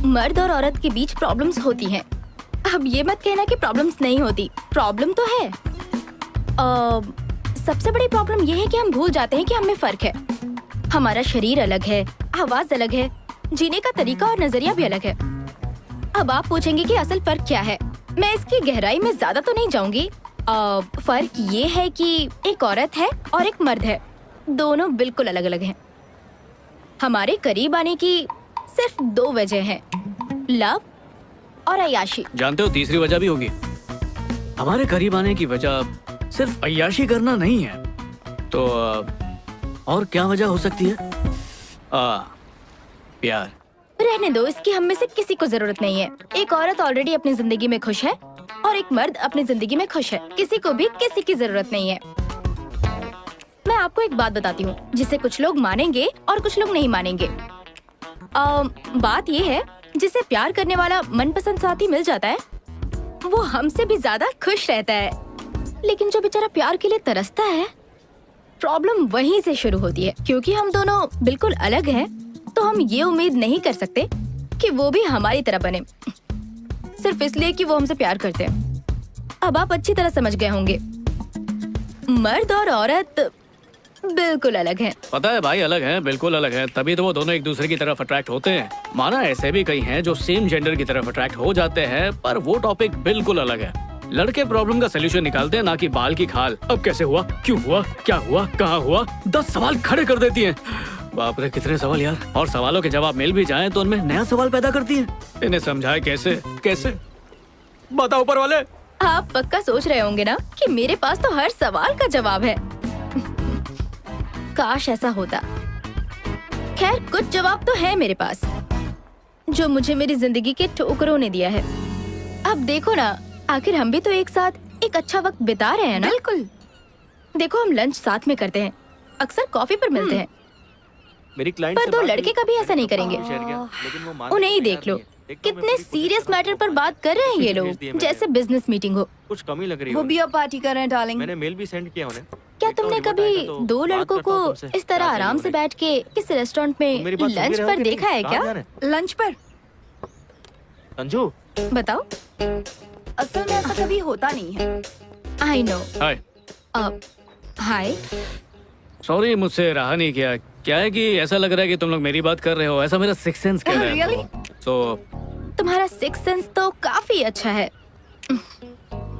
मर्द और औरत के बीच प्रॉब्लम्स होती हैं। अब ये मत कहना कि प्रॉब्लम्स नहीं होती, प्रॉब्लम तो है। सबसे बड़ी प्रॉब्लम ये है कि हम भूल जाते हैं कि हमें फर्क है। हमारा शरीर अलग है, आवाज अलग है, जीने का तरीका और नजरिया भी अलग है। अब आप पूछेंगे कि असल फर्क क्या है। मैं इसकी गहराई में ज्यादा तो नहीं जाऊंगी। फर्क ये है कि एक औरत है और एक मर्द है, दोनों बिल्कुल अलग अलग हैं। हमारे करीब आने की सिर्फ 2 वजह हैं, लव और अय्याशी। जानते हो तीसरी वजह भी होगी। हमारे करीब आने की वजह सिर्फ अय्याशी करना नहीं है, तो और क्या वजह हो सकती है? प्यार। रहने दो, इसकी हम में से किसी को जरूरत नहीं है। एक औरत ऑलरेडी अपनी जिंदगी में खुश है और एक मर्द अपनी जिंदगी में खुश है। किसी को भी किसी की जरूरत नहीं है। मैं आपको एक बात बताती हूँ जिसे कुछ लोग मानेंगे और कुछ लोग नहीं मानेंगे। बात ये है, जिसे प्यार करने वाला मनपसंद साथी मिल जाता है वो हमसे भी ज्यादा खुश रहता है, लेकिन जो बेचारा प्यार के लिए तरसता है, प्रॉब्लम वहीं से शुरू होती है। क्योंकि हम दोनों बिल्कुल अलग हैं, तो हम ये उम्मीद नहीं कर सकते कि वो भी हमारी तरह बने सिर्फ इसलिए कि वो हमसे प्यार करते हैं। अब आप अच्छी तरह समझ गए होंगे, मर्द और औरत बिल्कुल अलग हैं। पता है भाई, अलग हैं, बिल्कुल अलग हैं, तभी तो वो दोनों एक दूसरे की तरफ अट्रैक्ट होते हैं। माना ऐसे भी कई हैं जो सेम जेंडर की तरफ अट्रैक्ट हो जाते हैं, पर वो टॉपिक बिल्कुल अलग है। लड़के प्रॉब्लम का सोल्यूशन निकालते हैं, ना कि बाल की खाल। अब कैसे हुआ, क्यों हुआ, क्या हुआ, कहाँ हुआ, 10 सवाल खड़े कर देती हैं। बाप रे कितने सवाल यार। और सवालों के जवाब मिल भी जाएं तो उनमें नया सवाल पैदा करती हैं। इन्हें समझाए कैसे कैसे, बताओ ऊपर वाले। आप पक्का सोच रहे होंगे ना कि मेरे पास तो हर सवाल का जवाब है। काश ऐसा होता। खैर, कुछ जवाब तो है मेरे पास जो मुझे मेरी जिंदगी के ठोकरों ने दिया है। अब देखो ना, आखिर हम भी तो एक साथ एक अच्छा वक्त बिता रहे हैं ना। बिल्कुल। देखो, हम लंच साथ में करते हैं, अक्सर कॉफी पर मिलते हैं, मेरी क्लाइंट पर 2 लड़के कभी ऐसा नहीं करेंगे। उन्हें ही देख लो, कितने सीरियस मैटर पर बात कर रहे हैं ये लोग, जैसे बिजनेस मीटिंग हो। कुछ कमी लग रही वो है। बियर पार्टी कर रहे हैं डार्लिंग। मैंने मेल भी सेंड किया उन्हें। क्या तुमने कभी 2 लड़कों को इस तरह आराम से बैठ के किसी रेस्टोरेंट में लंच पर देखा है क्या? लंच पर? संजू, बताओ। असल में ऐसा कभी होता नहीं है। I know. Hi. Hi. Sorry, मुझसे रहा नहीं किया। क्या है कि ऐसा लग रहा है कि तुम लोग मेरी बात कर रहे हो, ऐसा मेरा सिक्स सेंस कह रहा है। Really? तो तुम्हारा सिक्स सेंस तो काफी अच्छा है।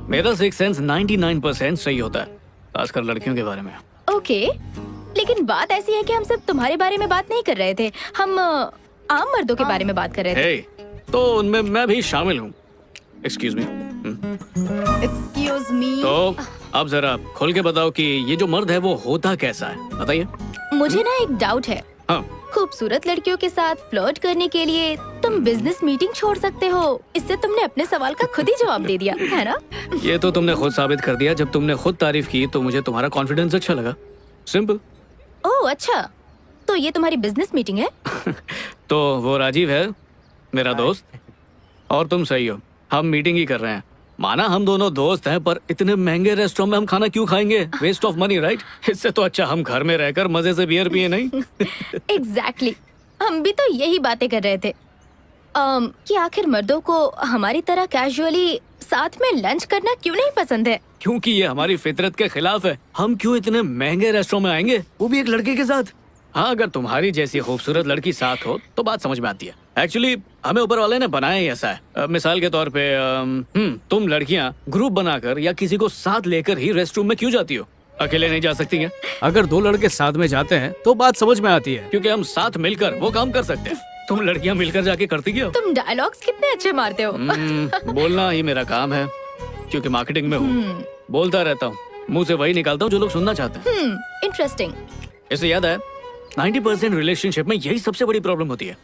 मेरा सिक्स सेंस 99% सही होता है, खासकर लड़कियों के बारे में। ओके, लेकिन बात ऐसी है कि हम सिर्फ तुम्हारे बारे में बात नहीं कर रहे थे, हम आम मर्दों के बारे में बात कर रहे थे। हे, तो उनमें मैं भी शामिल हूँ। Excuse me. Excuse me. तो अब जरा खोल के बताओ कि ये जो मर्द है वो होता कैसा है, बताइए। मुझे ना एक डाउट है। हाँ। खूबसूरत लड़कियों के साथ फ्लर्ट करने के लिए तुम बिजनेस मीटिंग छोड़ सकते हो। इससे तुमने अपने सवाल का खुद ही जवाब दे दिया, है ना? ये तो तुमने खुद साबित कर दिया। जब तुमने खुद तारीफ की तो मुझे तुम्हारा कॉन्फिडेंस अच्छा लगा। सिंपल। ओह अच्छा, तो ये तुम्हारी बिजनेस मीटिंग है? तो वो राजीव है मेरा दोस्त, और तुम सही हो, हम मीटिंग ही कर रहे हैं। माना हम दोनों दोस्त हैं, पर इतने महंगे रेस्टोरेंट में हम खाना क्यों खाएंगे? Waste of money, right? इससे तो अच्छा हम घर में रहकर मजे से बियर पिए, नहीं? एग्जैक्टली। हम भी तो यही बातें कर रहे थे कि आखिर मर्दों को हमारी तरह कैजुअली साथ में लंच करना क्यों नहीं पसंद है? क्योंकि ये हमारी फितरत के खिलाफ है। हम क्यों इतने महंगे रेस्टोरेंट में आएंगे, वो भी एक लड़के के साथ? हाँ, अगर तुम्हारी जैसी खूबसूरत लड़की साथ हो तो बात समझ में आती है। एक्चुअली हमें ऊपर वाले ने बनाया ही ऐसा है। मिसाल के तौर पे तुम लड़कियां ग्रुप बनाकर या किसी को साथ लेकर ही रेस्ट रूम में क्यों जाती हो? अकेले नहीं जा सकती हैं? अगर 2 लड़के साथ में जाते हैं तो बात समझ में आती है, क्योंकि हम साथ मिलकर वो काम कर सकते हैं। तुम लड़कियां मिलकर जाके करती क्या हो? तुम डायलॉग्स कितने अच्छे मारते हो। बोलना ही मेरा काम है, क्योंकि मार्केटिंग में हूँ। बोलता रहता हूँ, मुंह से वही निकालता हूँ जो लोग सुनना चाहते हैं। इंटरेस्टिंग। इससे याद है, 90% रिलेशनशिप में यही सबसे बड़ी प्रॉब्लम होती है।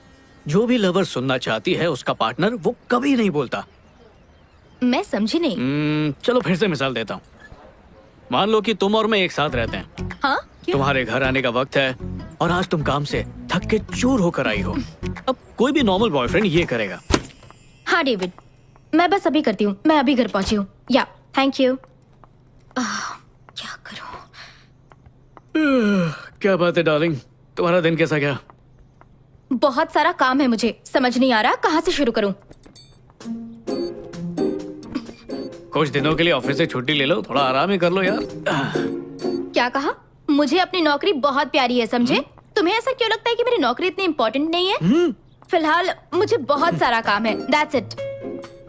जो भी लवर सुनना चाहती है उसका पार्टनर वो कभी नहीं बोलता। मैं समझी नहीं। चलो फिर से मिसाल देता हूँ। मान लो कि तुम और मैं एक साथ रहते हैं। हाँ? तुम्हारे घर आने का वक्त है और आज तुम काम से थक के चूर होकर आई हो। अब कोई भी नॉर्मल बॉयफ्रेंड ये करेगा। हाँ डेविड, मैं बस अभी करती हूँ, मैं अभी घर पहुंची हूँ। या थैंक यू। क्या करूँ? क्या बात है डार्लिंग, तुम्हारा दिन कैसा गया? बहुत सारा काम है मुझे, समझ नहीं आ रहा कहाँ से शुरू करूँ। कुछ दिनों के लिए ऑफिस से छुट्टी ले लो, थोड़ा आराम ही कर लो यार। क्या कहा? मुझे अपनी नौकरी बहुत प्यारी है, समझे? तुम्हें ऐसा क्यों लगता है कि मेरी नौकरी इतनी इम्पोर्टेंट नहीं है? फिलहाल मुझे बहुत सारा काम है, दैट्स इट।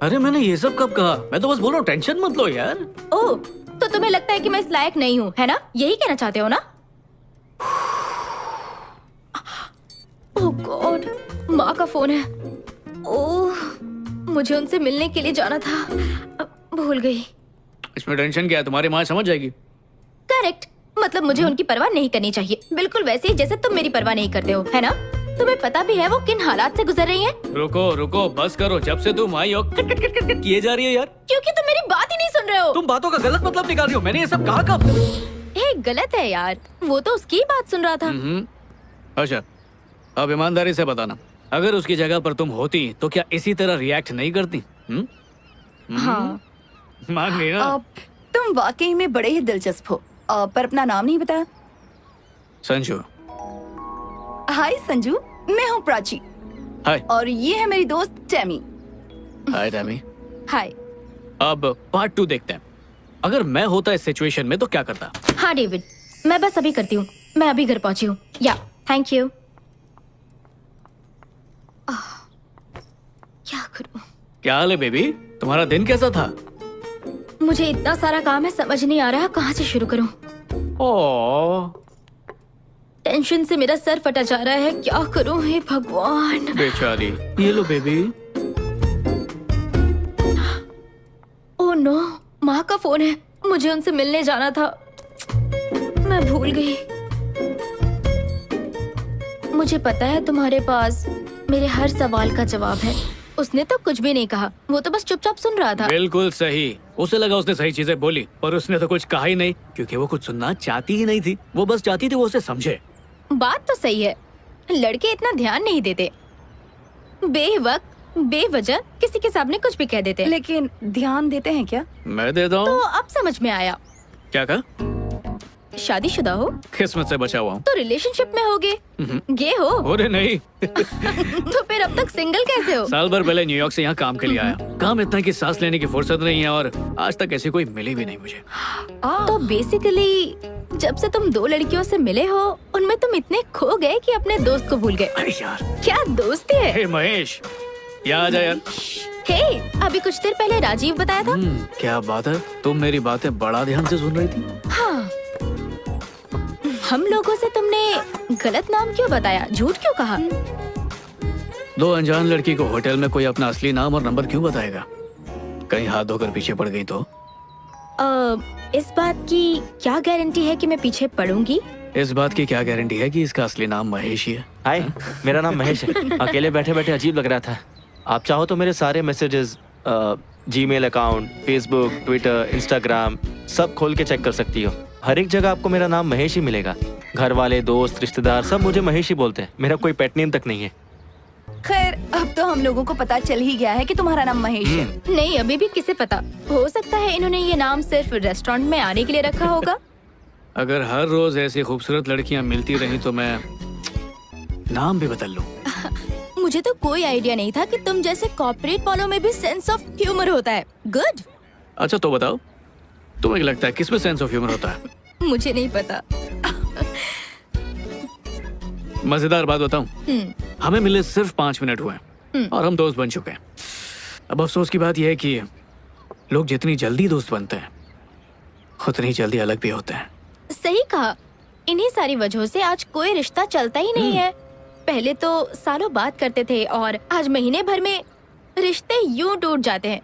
अरे मैंने ये सब कब कहा? मैं तो बस बोल रहा हूँ, टेंशन मत लो यार। ओह, तो तुम्हें लगता है कि मैं इस लायक नहीं हूँ, है ना? यही कहना चाहते हो ना? ओह गॉड, माँ का फोन है। ओह, मुझे उनसे मिलने के लिए जाना था, भूल गई। इसमें टेंशन क्या है? तुम्हारी माँ समझ जाएगी। करेक्ट, मतलब मुझे उनकी परवाह नहीं करनी चाहिए, बिल्कुल वैसे ही जैसे तुम मेरी परवाह नहीं करते हो, है ना? तुम्हें पता भी है वो किन हालात से गुजर रही हैं? रुको रुको, बस करो। जब से तुम आई हो कट कट कट कट किए जा रही है यार। क्योंकि तुम मेरी बात ही नहीं सुन रहे हो। तुम बातों का गलत मतलब निकाल रही हो। मैंने ये सब कहा कब? गलत है यार, वो तो उसकी ही बात सुन रहा था। अच्छा, अब ईमानदारी से बताना, अगर उसकी जगह पर तुम होती तो क्या इसी तरह रिएक्ट नहीं करती? हाँ। मान गई ना? तुम वाकई में बड़े ही दिलचस्प हो। पर अपना नाम नहीं बताया। संजू। हाय संजू, मैं हूँ प्राची हाय। और ये है मेरी दोस्त टेमी। हाय टैमी। हाय। अब पार्ट 2 देखते हैं। अगर मैं होता इस सिचुएशन में तो क्या करता? हाँ डेविड, मैं बस अभी करती हूँ, मैं अभी घर पहुँची हूँ। या थैंक यू। क्या करूँ? क्या हाल है बेबी? तुम्हारा दिन कैसा था? मुझे इतना सारा काम है, समझ नहीं आ रहा कहाँ से शुरू करूँ। ओह, टेंशन से मेरा सर फटा जा रहा है, क्या करूँ हे भगवान। बेचारी। ये लो बेबी। ओह नो, माँ का फोन है, मुझे उनसे मिलने जाना था, मैं भूल गई। मुझे पता है तुम्हारे पास मेरे हर सवाल का जवाब है। उसने तो कुछ भी नहीं कहा, वो तो बस चुपचाप सुन रहा था। बिल्कुल सही। उसे लगा उसने सही चीजें बोली, पर उसने तो कुछ कहा ही नहीं, क्योंकि वो कुछ सुनना चाहती ही नहीं थी। वो बस चाहती थी वो उसे समझे। बात तो सही है, लड़के इतना ध्यान नहीं देते, बेवक्त बेवजह किसी के सामने कुछ भी कह देते। लेकिन ध्यान देते हैं क्या? मैं देता तो हूँ। अब समझ में आया। क्या कहा? शादीशुदा हो किस्मत से बचा हुआ हूँ। तो रिलेशनशिप में होगे, गे हो। अरे नहीं। तो फिर अब तक सिंगल कैसे हो? साल भर पहले न्यूयॉर्क से यहाँ काम के लिए आया। काम इतना कि सांस लेने की फुर्सत नहीं है, और आज तक ऐसी कोई मिली भी नहीं मुझे। तो बेसिकली जब से तुम 2 लड़कियों से मिले हो, उनमें तुम इतने खो गए कि अपने दोस्त को भूल गए। अरे यार। क्या दोस्ती है। हे महेश, यहाँ आ जा यार। हे, अभी कुछ देर पहले राजीव बताया था। क्या बात है, तुम मेरी बातें बड़ा ध्यान से सुन रही थी। हाँ, हम लोगों से तुमने गलत नाम क्यों बताया, झूठ क्यों कहा? 2 अनजान लड़की को होटल में कोई अपना असली नाम और नंबर क्यों बताएगा? कहीं हाथ धोकर पीछे पड़ गई तो? इस बात की क्या गारंटी है कि मैं पीछे पड़ूंगी? इस बात की क्या गारंटी है कि इसका असली नाम महेश ही है? हाय, मेरा नाम महेश है। अकेले बैठे बैठे अजीब लग रहा था। आप चाहो तो मेरे सारे messages, Gmail account, Facebook, Twitter, Instagram सब खोल के चेक कर सकती हो। हर एक जगह आपको मेरा नाम महेश ही मिलेगा। घर वाले, दोस्त, रिश्तेदार सब मुझे महेश ही बोलते हैं। मेरा कोई पेट नेम तक नहीं है। खैर, अब तो हम लोगों को पता चल ही गया है कि तुम्हारा नाम महेश है। नहीं, अभी भी किसे पता, हो सकता है इन्होंने ये नाम सिर्फ रेस्टोरेंट में आने के लिए रखा होगा। अगर हर रोज ऐसी खूबसूरत लड़कियां मिलती रही तो मैं नाम भी बदल लूं। मुझे तो कोई आइडिया नहीं था कि तुम जैसे कॉर्पोरेट वालों में भी सेंस ऑफ ह्यूमर होता है। गुड। अच्छा तो बताओ, तुम्हें क्या लगता है किसमें सेंस ऑफ ह्यूमर होता है? मुझे नहीं पता। मजेदार बात बताऊं, हमें मिले सिर्फ 5 मिनट हुए हैं और हम दोस्त बन चुके हैं। अब अफसोस की बात यह है कि लोग जितनी जल्दी दोस्त बनते हैं उतनी जल्दी अलग भी होते हैं। सही कहा, इन्हीं सारी वजहों से आज कोई रिश्ता चलता ही नहीं है। पहले तो सालों बात करते थे और आज महीने भर में रिश्ते यूं टूट जाते हैं,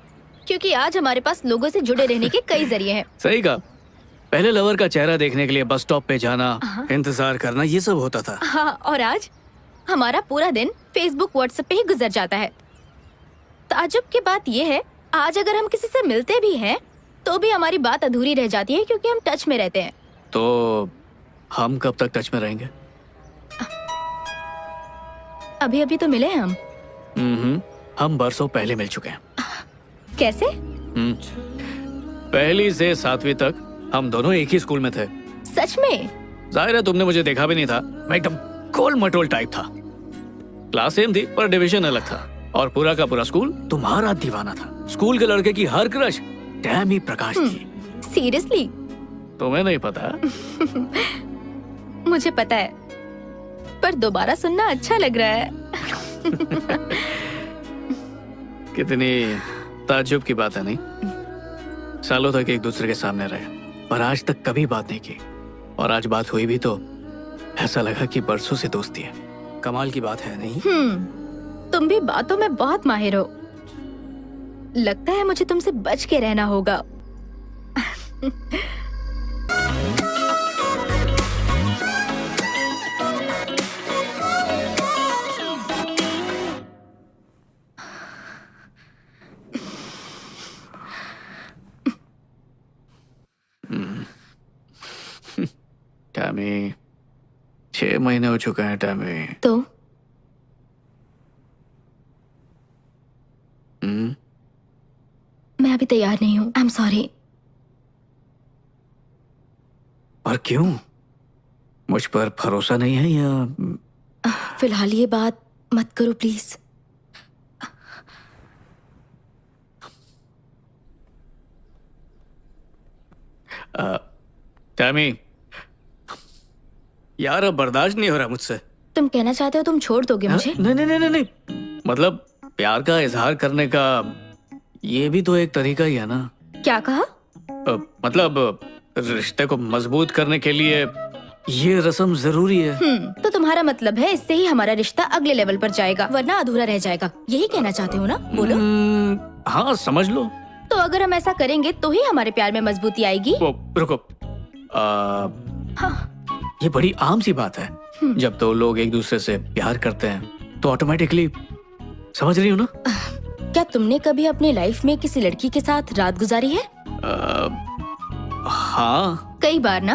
क्योंकि आज हमारे पास लोगों से जुड़े रहने के कई जरिए हैं। सही कहा, पहले लवर का चेहरा देखने के लिए बस स्टॉप पे जाना, इंतजार करना, ये सब होता था। हाँ, और आज हमारा पूरा दिन फेसबुक, व्हाट्सएप पे ही गुजर जाता है। ताज्जुब की बात यह है, आज अगर हम किसी से मिलते भी हैं तो भी हमारी बात अधूरी रह जाती है, क्योंकि हम टच में रहते हैं। तो हम कब तक टच में रहेंगे? अभी अभी तो मिले हैं हम बरसों पहले मिल चुके हैं। कैसे? पहली से 7वीं तक हम दोनों एक ही स्कूल में थे। सच में? जाहिर है तुमने मुझे देखा भी नहीं था, मैं एकदम गोल मटोल टाइप था। क्लास सेम थी पर डिवीजन अलग था, और पूरा का पूरा स्कूल तुम्हारा दीवाना था। स्कूल के लड़के की हर क्रश टैमी प्रकाश थी। सीरियसली? तुम्हें नहीं पता? मुझे पता है, पर दोबारा सुनना अच्छा लग रहा है। कितनी ताज्जुब की बात है नहीं? सालों तक एक दूसरे के सामने रहे, पर आज तक कभी बात नहीं की, और आज बात हुई भी तो ऐसा लगा कि बरसों से दोस्ती है। कमाल की बात है नहीं? तुम भी बातों में बहुत माहिर हो। लगता है मुझे तुमसे बच के रहना होगा। टैमी, 6 महीने हो चुके हैं टैमी। तो मैं अभी तैयार नहीं हूँ। I am sorry. और क्यों? मुझ पर भरोसा नहीं है या? फिलहाल ये बात मत करो प्लीज। टैमी, यार अब बर्दाश्त नहीं हो रहा मुझसे। तुम कहना चाहते हो तुम छोड़ दोगे मुझे? नहीं नहीं नहीं नहीं, मतलब प्यार का इजहार करने का ये भी तो एक तरीका ही है ना। क्या कहा? मतलब रिश्ते को मजबूत करने के लिए ये रस्म जरूरी है। तो तुम्हारा मतलब है इससे ही हमारा रिश्ता अगले लेवल पर जाएगा, वरना अधूरा रह जाएगा। यही कहना चाहते हो ना? बोलो। हाँ समझ लो। तो अगर हम ऐसा करेंगे तो ही हमारे प्यार में मजबूती आएगी। रुको, ये बड़ी आम सी बात है। जब दो लोग एक दूसरे से प्यार करते हैं तो ऑटोमेटिकली, समझ रही हो ना? क्या तुमने कभी अपनी लाइफ में किसी लड़की के साथ रात गुजारी है? हाँ। कई बार ना?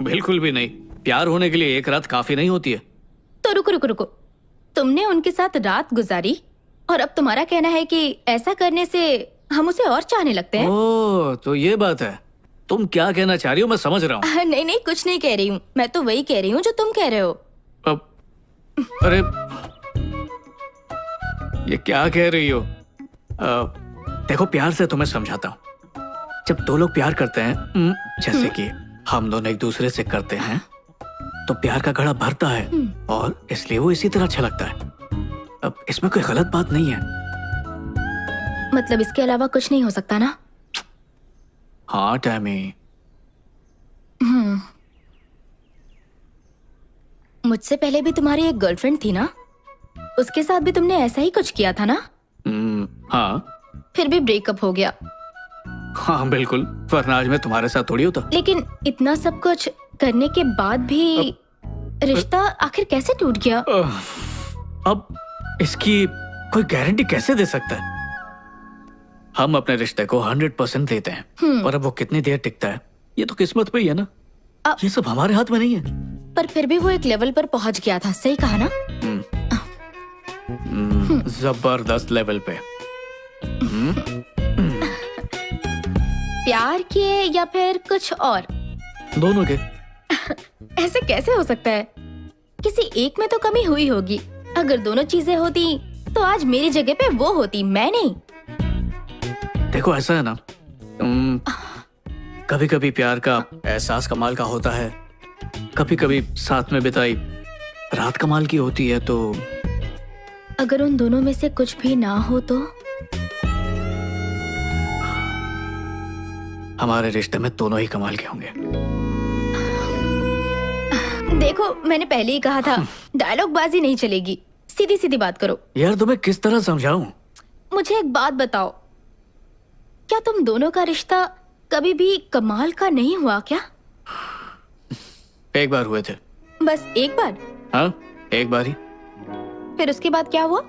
बिल्कुल भी नहीं। प्यार होने के लिए एक रात काफी नहीं होती है। तो रुको रुको रुको, तुमने उनके साथ रात गुजारी और अब तुम्हारा कहना है कि ऐसा करने से हम उसे और चाहने लगते हैं? ओह, तो ये बात है। तुम क्या कहना चाह रही हो? मैं समझ रहा हूँ। नहीं नहीं, कुछ नहीं कह रही हूँ। मैं तो वही कह रही हूँ जो तुम कह रहे हो। अरे ये क्या कह रही हो? देखो, प्यार से तुम्हें समझाता हूँ। जब दो लोग प्यार करते हैं, जैसे कि हम दोनों एक दूसरे से करते हैं, तो प्यार का घड़ा भरता है और इसलिए वो इसी तरह अच्छा लगता है। अब इसमें कोई गलत बात नहीं है। मतलब इसके अलावा कुछ नहीं हो सकता ना? हाँ टैमी। मुझसे पहले भी तुम्हारी एक गर्लफ्रेंड थी ना? उसके साथ भी तुमने ऐसा ही कुछ किया था ना? हाँ। फिर भी ब्रेकअप हो गया। हाँ बिल्कुल, वरना आज मैं तुम्हारे साथ थोड़ी होता। लेकिन इतना सब कुछ करने के बाद भी रिश्ता आखिर कैसे टूट गया? अब इसकी कोई गारंटी कैसे दे सकता है? हम अपने रिश्ते को 100% देते हैं, पर अब वो कितनी देर टिकता है ये तो किस्मत पे ही है ना। ये सब हमारे हाथ में नहीं है। पर फिर भी वो एक लेवल पर पहुंच गया था, सही कहा ना? जबरदस्त लेवल पे। प्यार के या फिर कुछ और? दोनों के। ऐसे कैसे हो सकता है? किसी एक में तो कमी हुई होगी। अगर दोनों चीजें होती तो आज मेरी जगह पे वो होती, मैं नहीं। देखो ऐसा है ना, कभी कभी प्यार का एहसास कमाल का होता है, कभी कभी साथ में बिताई रात कमाल की होती है। तो अगर उन दोनों में से कुछ भी ना हो तो? हमारे रिश्ते में दोनों ही कमाल के होंगे। देखो, मैंने पहले ही कहा था, डायलॉग बाजी नहीं चलेगी। सीधी सीधी बात करो। यार तुम्हें किस तरह समझाऊं? मुझे एक बात बताओ, क्या तुम दोनों का रिश्ता कभी भी कमाल का नहीं हुआ क्या? एक बार हुए थे। बस एक बार? हाँ, एक बार ही। फिर उसके बाद क्या हुआ?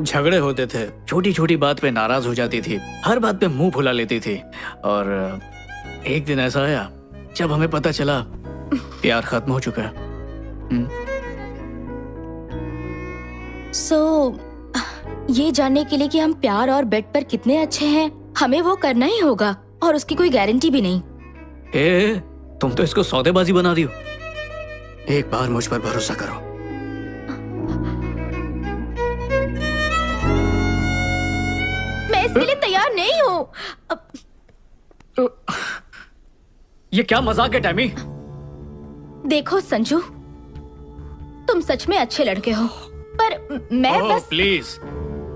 झगड़े होते थे, छोटी छोटी बात पे नाराज हो जाती थी, हर बात पे मुंह फुला लेती थी। और एक दिन ऐसा आया जब हमें पता चला प्यार खत्म हो चुका है। ये जानने के लिए कि हम प्यार और बेड पर कितने अच्छे हैं, हमें वो करना ही होगा, और उसकी कोई गारंटी भी नहीं। तुम तो इसको सौदेबाजी बना रही हो। एक बार मुझ पर भरोसा करो। इसके लिए तैयार नहीं हूँ। ये क्या मजाक है टैमी? देखो संजू, तुम सच में अच्छे लड़के हो, पर मैं बस प्लीज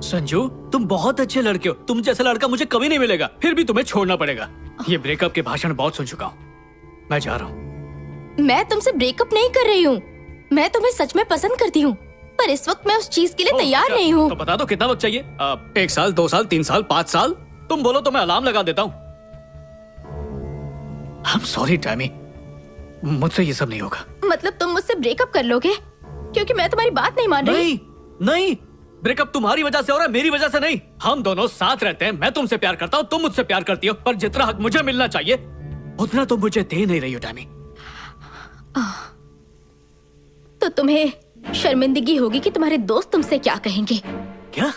संजू, तुम बहुत अच्छे लड़के हो। तुम जैसा लड़का मुझे कभी नहीं मिलेगा, फिर भी तुम्हें छोड़ना पड़ेगा। ये ब्रेकअप के भाषण बहुत सुन चुका हूँ, मैं जा रहा हूँ। मैं तुमसे ब्रेकअप नहीं कर रही हूँ, मैं तुम्हें सच में पसंद करती हूँ, पर इस वक्त मैं उस चीज के लिए तैयार नहीं हूँ। तो बता दो कितना वक्त चाहिए? 1 साल, 2 साल, 3 साल, 5 साल? तुम बोलो तो मैं अलार्म लगा देता हूँ। I'm sorry टैमी, मुझसे ये सब नहीं होगा। मतलब तुम मुझसे ब्रेकअप कर लोगे क्योंकि मैं तुम्हारी बात नहीं मान रही? नहीं, ब्रेकअप तुम्हारी वजह से हो रहा है, मेरी वजह से नहीं। हम दोनों साथ रहते हैं, मैं तुमसे प्यार करता हूँ, तुम मुझसे प्यार करती हो, पर जितना हक मुझे मिलना चाहिए उतना तुम मुझे दे नहीं रही हो टैमी। तो तुम्हें शर्मिंदगी होगी कि तुम्हारे दोस्त तुमसे क्या कहेंगे। क्या?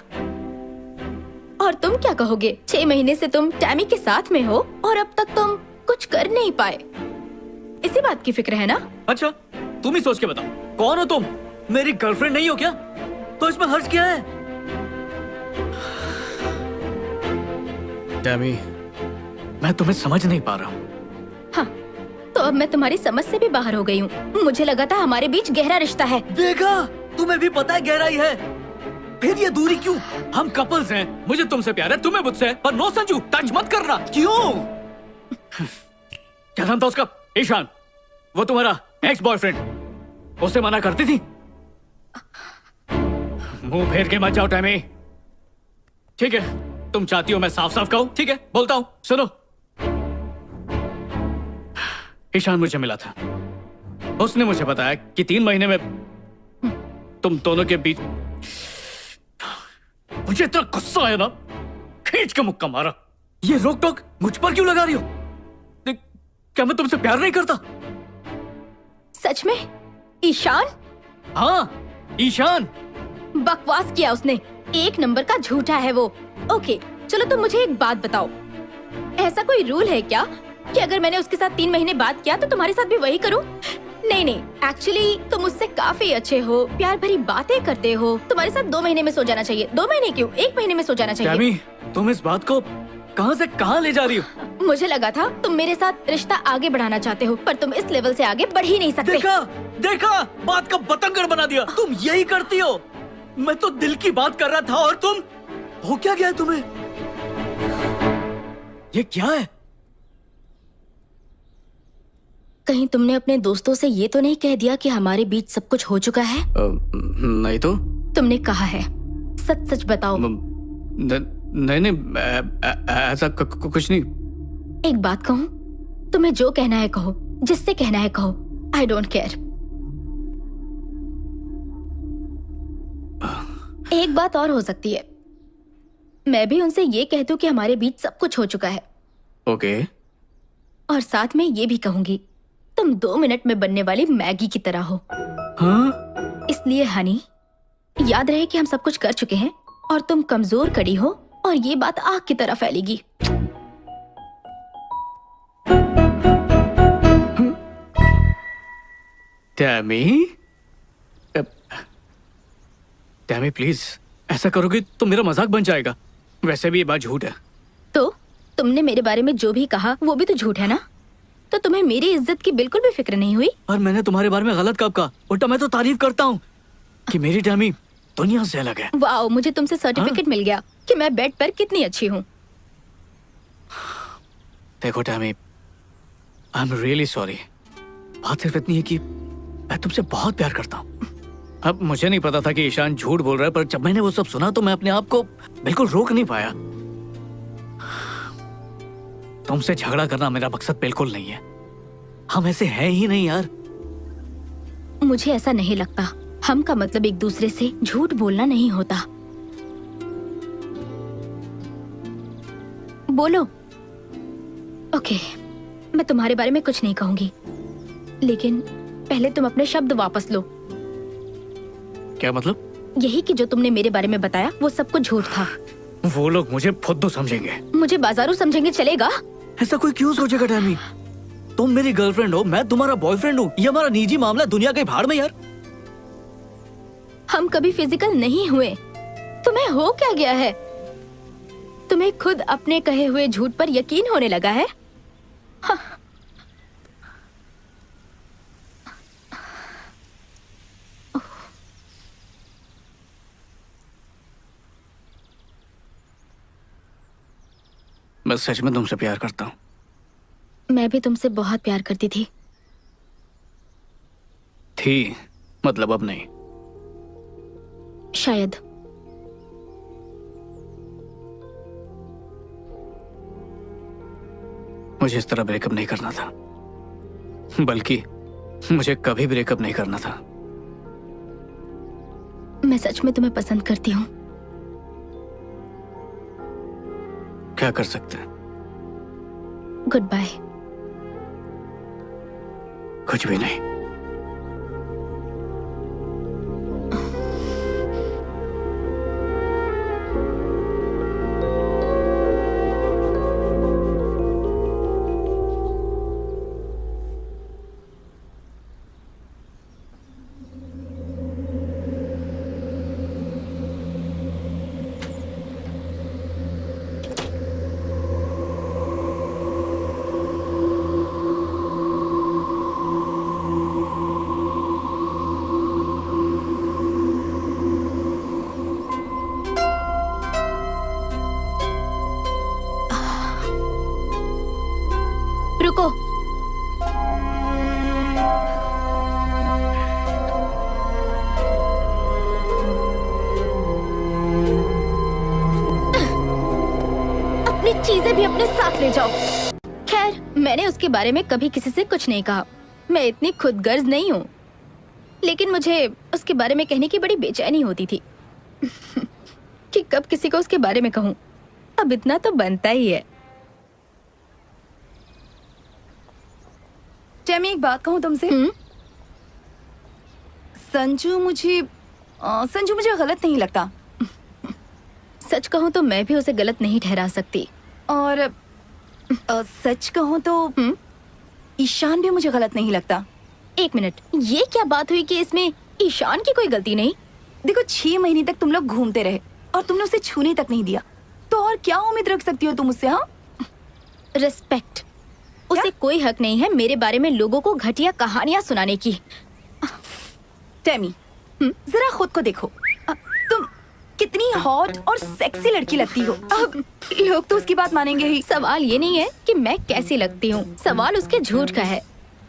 और तुम क्या कहोगे? 6 महीने से तुम टैमी के साथ में हो और अब तक तुम कुछ कर नहीं पाए। इसी बात की फिक्र है ना? अच्छा, तुम ही सोच के बताओ, कौन हो तुम? मेरी गर्लफ्रेंड नहीं हो क्या? तो इसमें हर्ज क्या है? टैमी, मैं तुम्हें समझ नहीं पा रहा हूँ। हाँ, तो अब मैं तुम्हारी समझ से भी बाहर हो गई हूँ। मुझे लगा था हमारे बीच गहरा रिश्ता है। देखा, तुम्हें भी पता है गहराई है, फिर ये दूरी क्यों? हम कपल्स हैं, मुझे तुमसे प्यार है, तुम्हें मुझसे, पर नो संजू, टच मत करना। क्यों? क्या नाम था उसका? ईशान, वो तुम्हारा एक्स बॉयफ्रेंड, उसे मना करती थी? मुंह फेर के मत जाओ टैमी। ठीक है, तुम चाहती हो मैं साफ साफ कहूं? ठीक है, बोलता हूं, सुनो। ईशान मुझे मिला था, उसने मुझे बताया कि 3 महीने में तुम दोनों के बीच। मुझे इतना गुस्सा आया ना, खींच के मुक्का मारा। ये रोक टोक मुझ पर क्यों लगा रही हो? क्या मैं तुमसे प्यार नहीं करता? सच में? ईशान? हाँ, ईशान। बकवास किया उसने, 1 नंबर का झूठा है वो। ओके, चलो तुम मुझे एक बात बताओ, ऐसा कोई रूल है क्या कि अगर मैंने उसके साथ 3 महीने बात किया तो तुम्हारे साथ भी वही करूं? नहीं, एक्चुअली तुम मुझसे काफी अच्छे हो, प्यार भरी बातें करते हो, तुम्हारे साथ 2 महीने में सो जाना चाहिए। 2 महीने क्यों, 1 महीने में सो जाना चाहिए। टैमी, तुम इस बात को कहां से कहां ले जा रही हो? मुझे लगा था तुम मेरे साथ रिश्ता आगे बढ़ाना चाहते हो, पर तुम इस लेवल से आगे बढ़ ही नहीं सकते। देखा, बात का बतंगड़ बना दिया। तुम यही करती हो। मैं तो दिल की बात कर रहा था और तुम, हो क्या गया तुम्हें? ये क्या है? कहीं तुमने अपने दोस्तों से ये तो नहीं कह दिया कि हमारे बीच सब कुछ हो चुका है? नहीं तो। तुमने कहा है, सच सच बताओ। नहीं, ऐसा कुछ नहीं। एक बात कहूँ, तुम्हें जो कहना है कहो, जिससे कहना है कहो, आई डोंट केयर। एक बात और हो सकती है, मैं भी उनसे ये कह दूं कि हमारे बीच सब कुछ हो चुका है। ओके। और साथ में ये भी कहूंगी, तुम 2 मिनट में बनने वाली मैगी की तरह हो। हाँ? इसलिए हनी, याद रहे कि हम सब कुछ कर चुके हैं और तुम कमजोर कड़ी हो और ये बात आग की तरह फैलेगी। टैमी प्लीज, ऐसा करोगे तो मेरा मजाक बन जाएगा। वैसे भी ये बात झूठ है। तो तुमने मेरे बारे में जो भी कहा वो भी तो झूठ है ना? तो तुम्हें मेरी इज्जत की बिल्कुल भी फिक्र नहीं हुई? और मैंने तुम्हारे बारे में गलत कब कहा? उल्टा मैं तो तारीफ करता हूँ कि मेरी टैमी दुनिया से अलग है। वाओ, मुझे तुमसे सर्टिफिकेट मिल गया कि मैं बेड पर कितनी अच्छी हूँ। देखो Tammy, I am really sorry. बात सिर्फ इतनी है कि मैं तुमसे बहुत प्यार करता हूँ। अब मुझे नहीं पता था कि ईशान झूठ बोल रहा है, पर जब मैंने वो सब सुना तो मैं अपने आप को बिल्कुल रोक नहीं पाया। तुमसे झगड़ा करना मेरा मकसद बिल्कुल नहीं है। हम ऐसे हैं ही नहीं यार। मुझे ऐसा नहीं लगता। हम का मतलब एक दूसरे से झूठ बोलना नहीं होता। बोलो। ओके, मैं तुम्हारे बारे में कुछ नहीं कहूंगी, लेकिन पहले तुम अपने शब्द वापस लो। क्या मतलब? यही कि जो तुमने मेरे बारे में बताया वो सब कुछ झूठ था। वो लोग मुझे फुद्दू समझेंगे। मुझे बाजारू समझेंगे, चलेगा? ऐसा कोई क्यों सोचेगा टैमी? तुम मेरी गर्लफ्रेंड हो, मैं तुम्हारा बॉयफ्रेंड हूँ। ये हमारा निजी मामला, दुनिया के भाड़ में यार। हम कभी फिजिकल नहीं हुए। तुम्हें हो क्या गया है? तुम्हें खुद अपने कहे हुए झूठ पर यकीन होने लगा है? हाँ। मैं सच में तुमसे प्यार करता हूँ। मैं भी तुमसे बहुत प्यार करती थी। मतलब अब नहीं। शायद। मुझे इस तरह ब्रेकअप नहीं करना था, बल्कि मुझे कभी ब्रेकअप नहीं करना था। मैं सच में तुम्हें पसंद करती हूँ। क्या कर सकते हैं? Good bye. कुछ भी नहीं। रुको। अपनी चीजें भी अपने साथ ले जाओ। खैर, मैंने उसके बारे में कभी किसी से कुछ नहीं कहा। मैं इतनी खुदगर्ज नहीं हूँ, लेकिन मुझे उसके बारे में कहने की बड़ी बेचैनी होती थी कि कब किसी को उसके बारे में कहूँ। अब इतना तो बनता ही है। टेमी, एक बात कहूँ तुमसे? संजू मुझे गलत नहीं लगता। सच कहूँ तो मैं भी उसे गलत नहीं ठहरा सकती। और सच कहूँ तो ईशान भी मुझे गलत नहीं लगता। एक मिनट, ये क्या बात हुई कि इसमें ईशान की कोई गलती नहीं? देखो, 6 महीने तक तुम लोग घूमते रहे और तुमने उसे छूने तक नहीं दिया, तो और क्या उम्मीद रख सकती हो तुम उससे? हाँ, रिस्पेक्ट। उसे कोई हक नहीं है मेरे बारे में लोगों को घटिया कहानियां सुनाने की। टेमी, जरा खुद को देखो। तुम कितनी हॉट और सेक्सी लड़की लगती हो। अब लोग तो उसकी बात मानेंगे ही। सवाल ये नहीं है कि मैं कैसी लगती हूँ, सवाल उसके झूठ का है।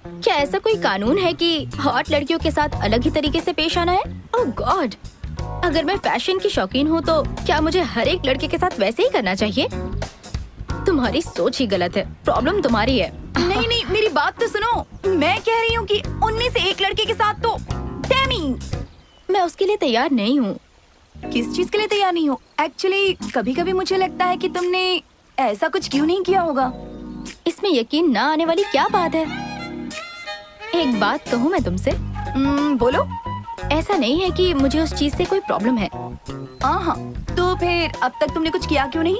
क्या ऐसा कोई कानून है कि हॉट लड़कियों के साथ अलग ही तरीके से पेश आना है? ओह गॉड, अगर मैं फैशन की शौकीन हूँ तो क्या मुझे हर एक लड़के के साथ वैसे ही करना चाहिए? तुम्हारी सोच ही गलत है। प्रॉब्लम तुम्हारी है। नहीं नहीं, मेरी बात तो सुनो। मैं कह रही हूँ कि उनमें से एक लड़के के साथ तो टेमी। मैं उसके लिए तैयार नहीं हूँ। किस चीज के लिए तैयार नहीं हो? एक्चुअली कभी कभी मुझे लगता है कि तुमने ऐसा कुछ क्यों नहीं किया होगा। इसमें यकीन ना आने वाली क्या बात है? एक बात कहूँ मैं तुमसे? बोलो। ऐसा नहीं है कि मुझे उस चीज से कोई प्रॉब्लम है। हाँ, तो फिर अब तक तुमने कुछ किया क्यों नहीं?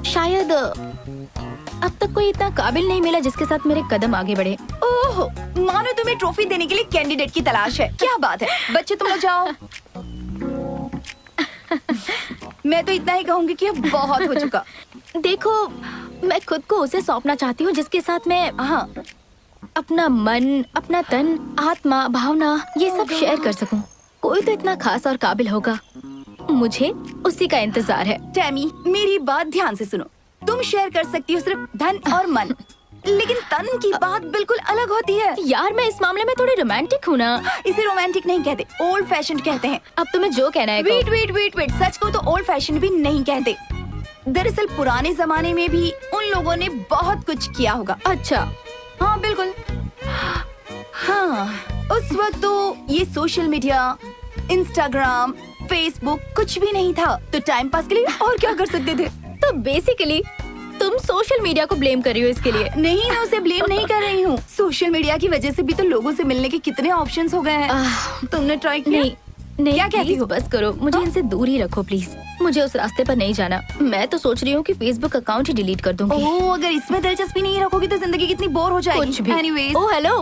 शायद अब तक कोई इतना काबिल नहीं मिला जिसके साथ मेरे कदम आगे बढ़े। ओह, मानो तुम्हें ट्रॉफी देने के लिए कैंडिडेट की तलाश है। क्या बात है बच्चे, तुम लोग जाओ। मैं तो इतना ही कहूंगी कि अब बहुत हो चुका। देखो, मैं खुद को उसे सौंपना चाहती हूँ जिसके साथ मैं अपना मन, अपना तन, आत्मा, भावना ये सब शेयर कर सकूं। कोई तो इतना खास और काबिल होगा, मुझे उसी का इंतजार है। टेमी, मेरी बात ध्यान से सुनो। तुम शेयर कर सकती हो सिर्फ धन और मन, लेकिन तन की बात बिल्कुल अलग होती है। यार, मैं इस मामले में थोड़ी रोमांटिक हूँ ना। इसे रोमांटिक नहीं कहते, ओल्ड फैशन कहते हैं। अब तुम्हें जो कहना है वेट वेट वेट वेट, सच को तो ओल्ड फैशन भी नहीं कहते। दरअसल पुराने जमाने में भी उन लोगों ने बहुत कुछ किया होगा। अच्छा, हाँ बिल्कुल। हाँ, उस वक्त तो ये सोशल मीडिया, इंस्टाग्राम, फेसबुक कुछ भी नहीं था, तो टाइम पास के लिए और क्या कर सकते थे? तो बेसिकली तुम सोशल मीडिया को ब्लेम कर रही हो इसके लिए? नहीं, मैं उसे ब्लेम नहीं कर रही हूँ। सोशल मीडिया की वजह से भी तो लोगों से मिलने के कितने ऑप्शंस हो गए हैं। तुमने ट्राई किया? नहीं, क्या कहती हो? बस करो, मुझे इनसे दूर ही रखो प्लीज। मुझे उस रास्ते पर नहीं जाना। मैं तो सोच रही हूँ कि फेसबुक अकाउंट ही डिलीट कर दूंगी। ओह, अगर इसमें दिलचस्पी नहीं रखोगी तो जिंदगी कितनी बोर हो जाएगी। कुछ भी। Anyways, ओह हेलो,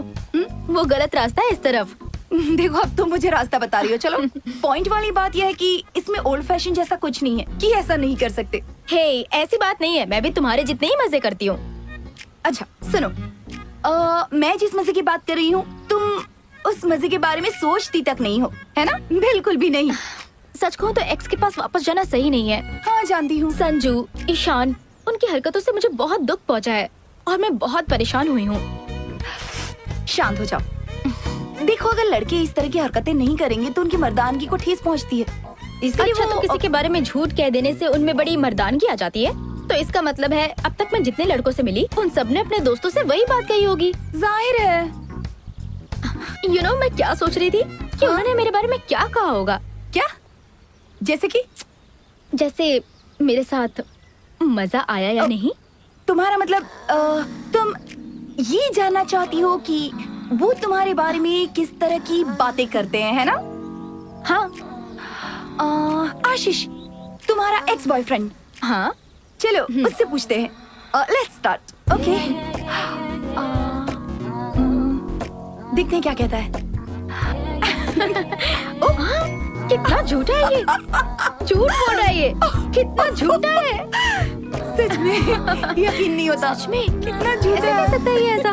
वो गलत रास्ता है इस तरफ। देखो अब तुम मुझे रास्ता बता रही हो। चलो पॉइंट वाली बात यह है कि इसमें ओल्ड फैशन जैसा कुछ नहीं है कि ऐसा नहीं कर सकते। हे, ऐसी बात नहीं है, मैं भी तुम्हारे जितने ही मजे करती हूँ। अच्छा सुनो, मैं जिस मजे की बात कर रही हूँ तुम उस मजे के बारे में सोचती तक नहीं हो, है ना? बिल्कुल भी नहीं। सच कहूँ तो एक्स के पास वापस जाना सही नहीं है। हाँ जानती हूँ। संजू, ईशान, उनकी हरकतों से मुझे बहुत दुख पहुँचा है और मैं बहुत परेशान हुई हूँ। शांत हो जाओ। देखो अगर लड़के इस तरह की हरकतें नहीं करेंगे तो उनकी मर्दानगी को ठेस पहुँचती है। इसलिए अच्छा, तो वो किसी के बारे में झूठ कह देने से उनमें बड़ी मर्दानगी आ जाती है? तो इसका मतलब है अब तक मैं जितने लड़कों से मिली उन सब ने अपने दोस्तों से वही बात कही होगी। जाहिर है। मैं क्या सोच रही थी कि उन्होंने मेरे बारे में क्या कहा होगा। क्या? जैसे कि? जैसे मेरे साथ मजा आया या नहीं। तुम्हारा मतलब तुम ये जानना चाहती हो कि वो तुम्हारे बारे में किस तरह की बातें करते हैं, है ना? हाँ। आशीष, तुम्हारा एक्स बॉयफ्रेंड। हाँ। चलो उससे पूछते हैं। Let's start. ओके, देखते हैं क्या कहता है। कितना झूठा है ये। झूठ बोल रहा है ये। कितना झूठा है। सच में यकीन नहीं होता। सच में कितना झूठा ऐसे है। कह सकता है ये ऐसा?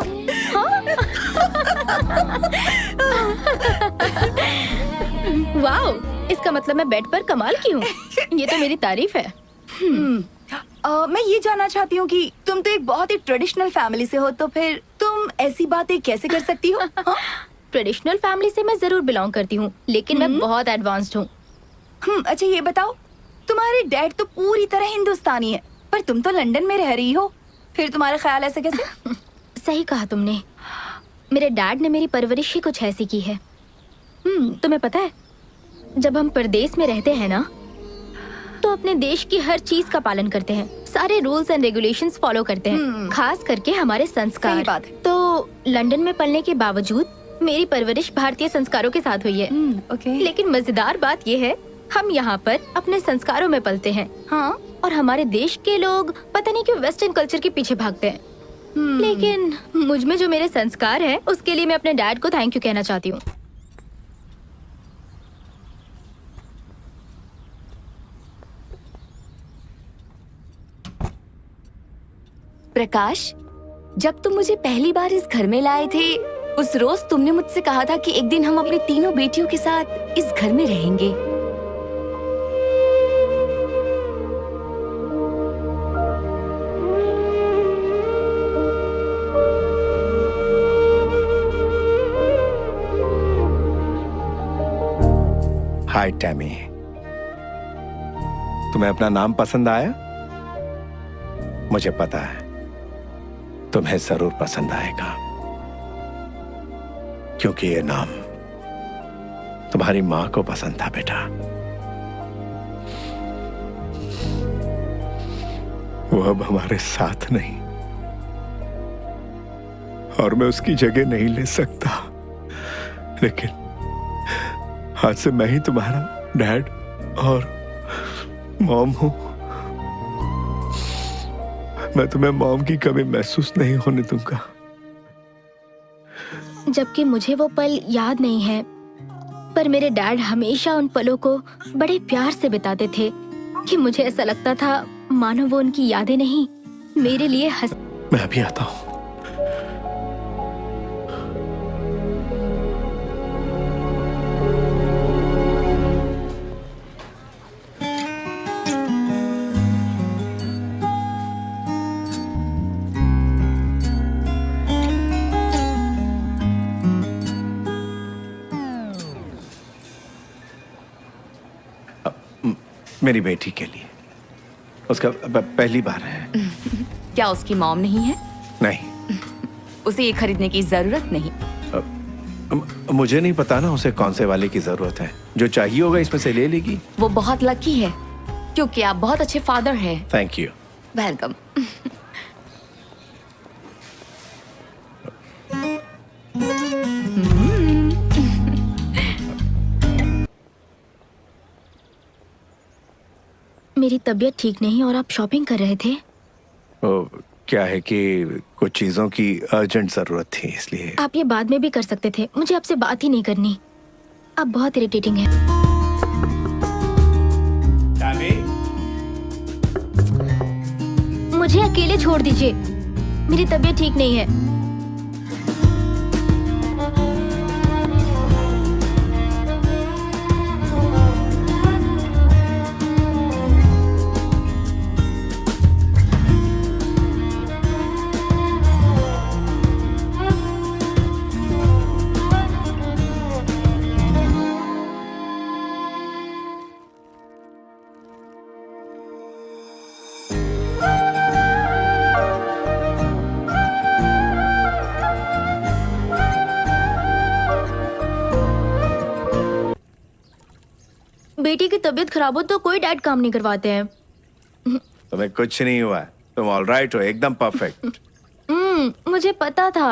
वाओ, इसका मतलब मैं बेड पर कमाल की हूँ। ये तो मेरी तारीफ है। मैं ये जानना चाहती हूँ कि तुम तो एक बहुत ही ट्रेडिशनल फैमिली से हो, तो फिर तुम ऐसी बातें कैसे कर सकती हो? ट्रेडिशनल फैमिली से मैं जरूर बिलोंग करती हूँ, लेकिन मैं बहुत एडवांस्ड हूँ। अच्छा ये बताओ, तुम्हारे डैड तो पूरी तरह हिंदुस्तानी है पर तुम तो लंदन में रह रही हो, फिर तुम्हारा ख्याल ऐसे कैसे? सही कहा तुमने। मेरे डैड ने मेरी परवरिश ही कुछ ऐसी की है। तुम्हें पता है, जब हम परदेश में रहते हैं ना, तो अपने देश की हर चीज का पालन करते हैं, सारे रूल्स एंड रेगुलेशंस फॉलो करते हैं, खास करके हमारे संस्कार। सही बात है। तो लंदन में पढ़ने के बावजूद मेरी परवरिश भारतीय संस्कारों के साथ हुई है। ओके। लेकिन मजेदार बात यह है, हम यहाँ पर अपने संस्कारों में पलते हैं। हाँ। और हमारे देश के लोग पता नहीं क्यों वेस्टर्न कल्चर के पीछे भागते हैं। लेकिन मुझ में जो मेरे संस्कार है, उसके लिए मैं अपने डैड को थैंक यू कहना चाहती हूँ। प्रकाश, जब तुम मुझे पहली बार इस घर में लाए थे, उस रोज तुमने मुझसे कहा था कि एक दिन हम अपनी तीनों बेटियों के साथ इस घर में रहेंगे। हाय टैमी, तुम्हें अपना नाम पसंद आया? मुझे पता है तुम्हें जरूर पसंद आएगा, क्योंकि ये नाम तुम्हारी मां को पसंद था बेटा। वो अब हमारे साथ नहीं और मैं उसकी जगह नहीं ले सकता, लेकिन आज से मैं ही तुम्हारा डैड और मॉम हूं। मैं तुम्हें मॉम की कमी महसूस नहीं होने दूंगा। जबकि मुझे वो पल याद नहीं है, पर मेरे डैड हमेशा उन पलों को बड़े प्यार से बिताते थे कि मुझे ऐसा लगता था मानो वो उनकी यादें नहीं, मेरे लिए हंस। मैं अभी आता हूं। मेरी बेटी के लिए, उसका पहली बार है। क्या उसकी मॉम नहीं है? नहीं, उसे ये खरीदने की जरूरत नहीं। मुझे नहीं पता ना उसे कौन से वाले की जरूरत है। जो चाहिए होगा इसमें से ले लेगी। वो बहुत लकी है क्योंकि आप बहुत अच्छे फादर हैं। Thank you. वेलकम। मेरी तबीयत ठीक नहीं और आप शॉपिंग कर रहे थे। क्या है कि कुछ चीजों की अर्जेंट जरूरत थी, इसलिए। आप ये बाद में भी कर सकते थे, मुझे आपसे बात ही नहीं करनी। आप बहुत इरिटेटिंग हैं। मुझे अकेले छोड़ दीजिए, मेरी तबीयत ठीक नहीं है। बेटी की तबीयत खराब हो तो कोई डैड काम नहीं करवाते हैं। तुम्हें कुछ नहीं हुआ है, तुम ऑलराइट हो, एकदम परफेक्ट। मुझे पता था।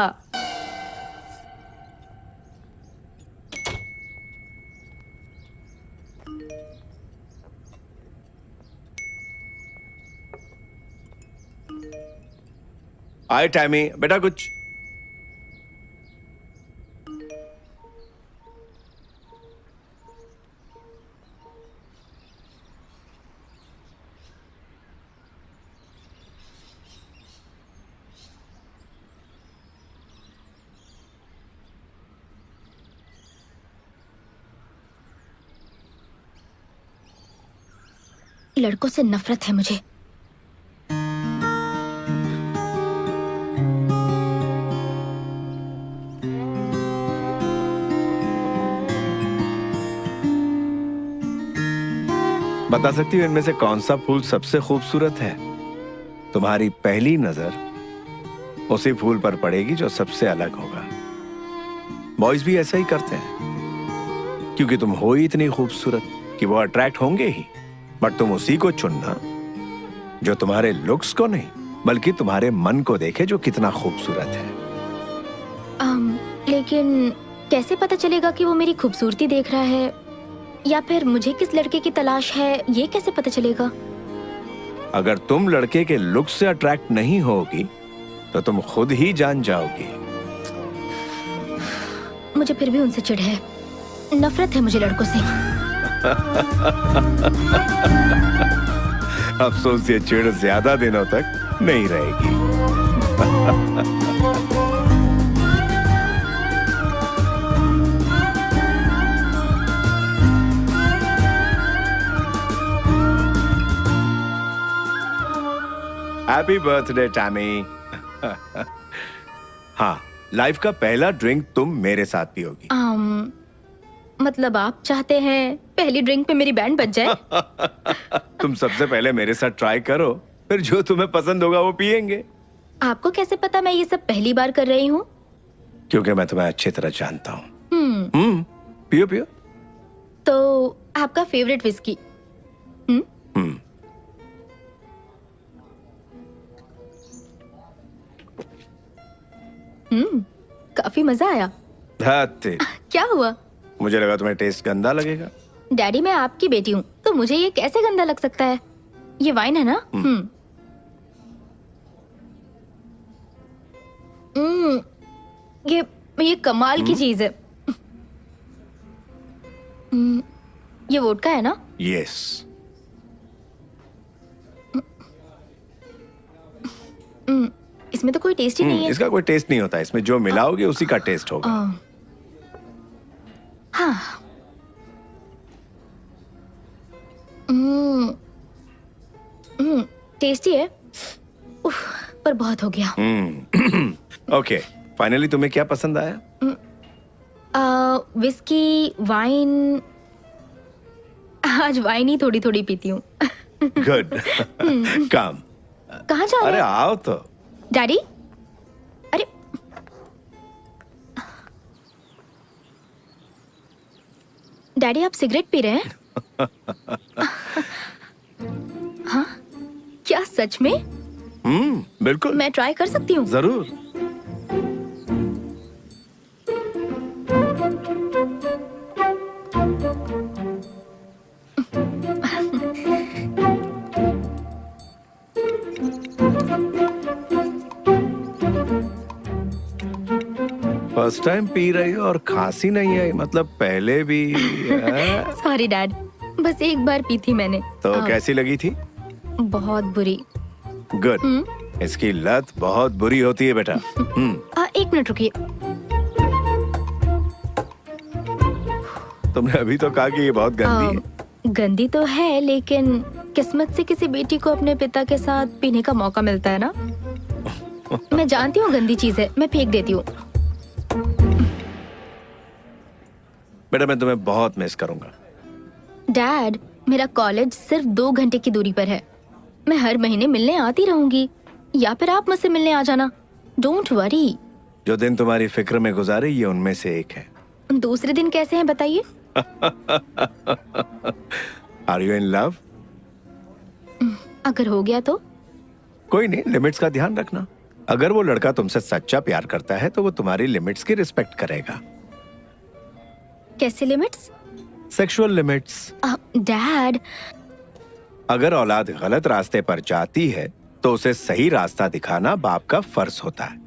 आए टैमी, बेटा कुछ। लड़कों से नफरत है मुझे। बता सकती हो इनमें से कौन सा फूल सबसे खूबसूरत है? तुम्हारी पहली नजर उसी फूल पर पड़ेगी जो सबसे अलग होगा। बॉयज भी ऐसा ही करते हैं, क्योंकि तुम हो ही इतनी खूबसूरत कि वो अट्रैक्ट होंगे ही। बट तुम उसी को चुनना जो तुम्हारे लुक्स को नहीं, बल्कि तुम्हारे मन को देखे जो कितना खूबसूरत है। लेकिन कैसे पता चलेगा कि वो मेरी खूबसूरती देख रहा है या फिर मुझे किस लड़के की तलाश है, ये कैसे पता चलेगा? अगर तुम लड़के के लुक से अट्रैक्ट नहीं होगी तो तुम खुद ही जान जाओगी। मुझे फिर भी उनसे चिढ़ है, नफरत है मुझे लड़कों से। अफसोस ये चिढ़ ज्यादा दिनों तक नहीं रहेगी। Happy birthday Tammy. हाँ, लाइफ का पहला ड्रिंक तुम मेरे साथ पियोगी। मतलब आप चाहते हैं पहली ड्रिंक पे मेरी बैंड बज जाए? तुम सबसे पहले मेरे साथ ट्राई करो, फिर जो तुम्हें पसंद होगा वो पियेंगे। आपको कैसे पता मैं ये सब पहली बार कर रही हूँ? क्योंकि मैं तुम्हें अच्छी तरह जानता हूँ। पियो पियो। तो आपका फेवरेट विस्की? काफी मजा आया। क्या हुआ? मुझे लगा तुम्हें टेस्ट गंदा लगेगा। डैडी, मैं आपकी बेटी हूँ तो मुझे ये कैसे गंदा लग सकता है? ये वाइन है ना? ये कमाल की चीज है। ये वोडका है ना? यस। इसमें तो कोई टेस्ट ही नहीं है। इसका कोई टेस्ट नहीं होता, इसमें जो मिलाओगे उसी का टेस्ट होगा। हाँ। टेस्टी है। उफ, पर बहुत हो गया। ओके, फाइनली तुम्हें क्या पसंद आया? Whisky, wine. आज वाइन ही थोड़ी थोड़ी पीती हूँ। गुड। कम। कहाँ जा रहे अरे हैं? आओ तो। डैडी, अरे डैडी, आप सिगरेट पी रहे हैं? हाँ, क्या सच में? बिल्कुल। मैं ट्राई कर सकती हूँ? जरूर। फर्स्ट टाइम पी रही हो और खांसी नहीं आई, मतलब पहले भी सॉरी डैड, बस एक बार पी थी मैंने। तो कैसी लगी थी? बहुत बुरी। गुड। इसकी लत बहुत बुरी होती है बेटा। एक मिनट रुकिए। तुमने अभी तो कहा कि ये बहुत गंदी है। गंदी तो है, लेकिन किस्मत से किसी बेटी को अपने पिता के साथ पीने का मौका मिलता है ना। मैं जानती हूँ गंदी चीज है, मैं फेंक देती हूँ। बेटा मैं तुम्हें बहुत मिस करूंगा। डैड, मेरा कॉलेज सिर्फ 2 घंटे की दूरी पर है। मैं हर महीने मिलने आती रहूंगी, या फिर आप मुझसे मिलने आ जाना। Don't worry. जो दिन तुम्हारी फिक्र में गुजारे ये उनमें से एक है। दूसरे दिन कैसे हैं बताइए? Are you in love? अगर हो गया तो? कोई नहीं, लिमिट्स का ध्यान रखना। अगर वो लड़का तुमसे सच्चा प्यार करता है तो वो तुम्हारी लिमिट्स की रिस्पेक्ट करेगा। कैसे लिमिट्स? Sexual limits. डैड, अगर औलाद गलत रास्ते पर जाती है तो उसे सही रास्ता दिखाना बाप का फर्ज होता है।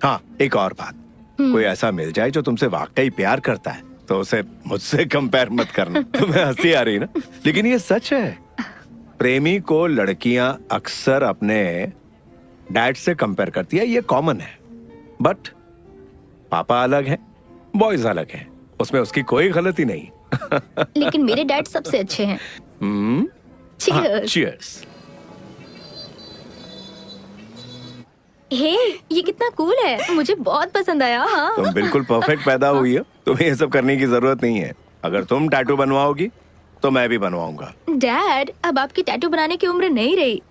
हाँ, एक और बात, कोई ऐसा मिल जाए जो तुमसे वाकई प्यार करता है तो उसे मुझसे कंपेयर मत करना। तुम्हें हंसी आ रही ना, लेकिन ये सच है। प्रेमी को लड़कियां अक्सर अपने डैड से कंपेयर करती है, ये कॉमन है। बट पापा अलग है, बॉयज अलग है, उसमें उसकी कोई गलती नहीं। लेकिन मेरे डैड सबसे अच्छे हैं। Cheers. Cheers. हे, ये कितना कूल है, मुझे बहुत पसंद आया। हाँ। तुम बिल्कुल परफेक्ट पैदा हुई हो, तुम्हें ये सब करने की जरूरत नहीं है। अगर तुम टैटू बनवाओगी तो मैं भी बनवाऊंगा। डैड, अब आपकी टैटू बनाने की उम्र नहीं रही।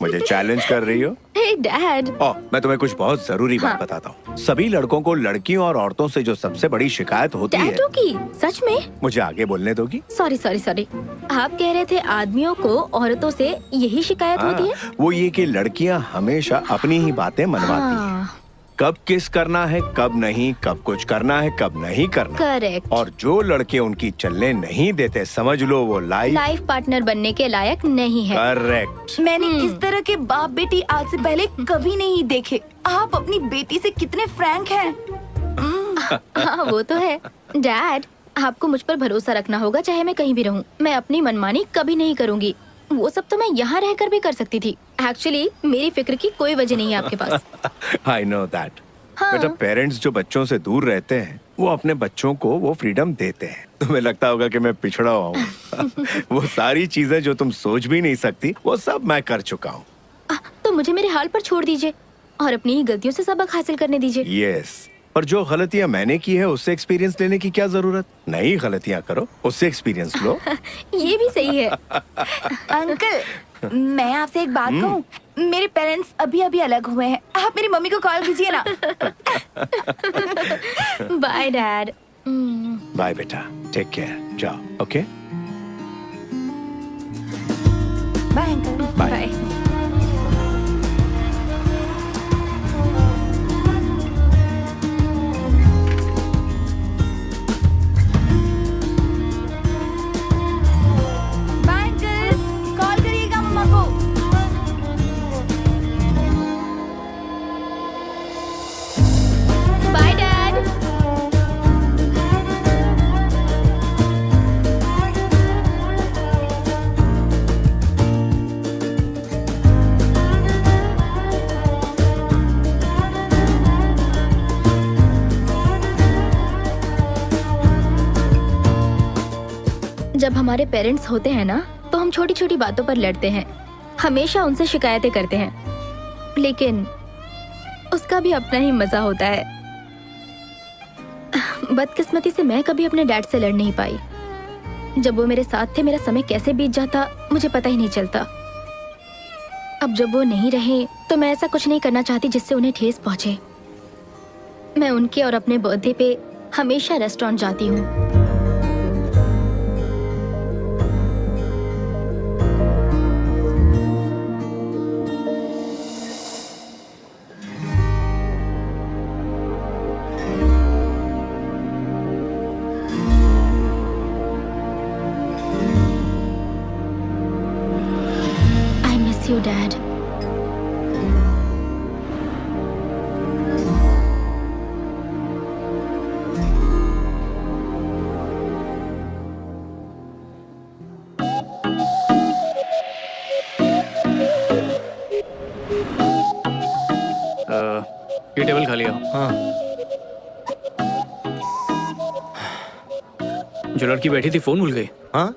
मुझे चैलेंज कर रही हो? हे डैड, मैं तुम्हें कुछ बहुत जरूरी बात बताता हूँ। सभी लड़कों को लड़कियों और औरतों से जो सबसे बड़ी शिकायत होती है। टैटू की? सच में? मुझे आगे बोलने दोगी? सॉरी सॉरी सॉरी, आप कह रहे थे आदमियों को औरतों से यही शिकायत होती है? वो ये कि लड़कियाँ हमेशा अपनी ही बातें मनवाती हैं। कब किस करना है, कब नहीं, कब कुछ करना है, कब नहीं करना। करेक्ट। और जो लड़के उनकी चलने नहीं देते, समझ लो वो लाइफ पार्टनर बनने के लायक नहीं है। करेक्ट। मैंने इस तरह के बाप बेटी आज से पहले कभी नहीं देखे। आप अपनी बेटी से कितने फ्रैंक हैं। हाँ वो तो है। डैड, आपको मुझ पर भरोसा रखना होगा, चाहे मैं कहीं भी रहूं। मैं अपनी मनमानी कभी नहीं करूंगी। वो सब तो मैं यहाँ रहकर भी कर सकती थी। एक्चुअली मेरी फिक्र की कोई वजह नहीं है आपके पास। I know that. हाँ। बेटा, पेरेंट्स जो बच्चों से दूर रहते हैं वो अपने बच्चों को वो फ्रीडम देते हैं। तुम्हें लगता होगा कि मैं पिछड़ा हुआ हूँ। वो सारी चीजें जो तुम सोच भी नहीं सकती वो सब मैं कर चुका हूँ। तो मुझे मेरे हाल पर छोड़ दीजिए और अपनी ही गलतियों से सबक हासिल करने दीजिए। यस, पर जो गलतियाँ मैंने की है उससे एक्सपीरियंस लेने की क्या जरूरत? नई गलतियाँ करो, उससे एक्सपीरियंस लो। ये भी सही है। अंकल, मैं आपसे एक बात कहूँ। मेरे पेरेंट्स अभी अभी अलग हुए हैं। आप मेरी मम्मी को कॉल कीजिए ना। Bye dad. बाय बेटा, टेक केयर, जाओ। Okay, bye uncle. बाय। जब हमारे पेरेंट्स होते हैं ना, तो हम छोटी छोटी बातों पर लड़ते हैं, हमेशा उनसे शिकायतें करते हैं, लेकिन उसका भी अपना ही मजा होता है। बदकिस्मती से मैं कभी अपने डैड से लड़ नहीं पाई। जब वो मेरे साथ थे, मेरा समय कैसे बीत जाता मुझे पता ही नहीं चलता। अब जब वो नहीं रहे तो मैं ऐसा कुछ नहीं करना चाहती जिससे उन्हें ठेस पहुंचे। मैं उनके और अपने बर्थडे पे हमेशा रेस्टोरेंट जाती हूँ। You, Dad. ये टेबल खाली है। हाँ। जो लड़की बैठी थी फोन भूल गई। हाँ।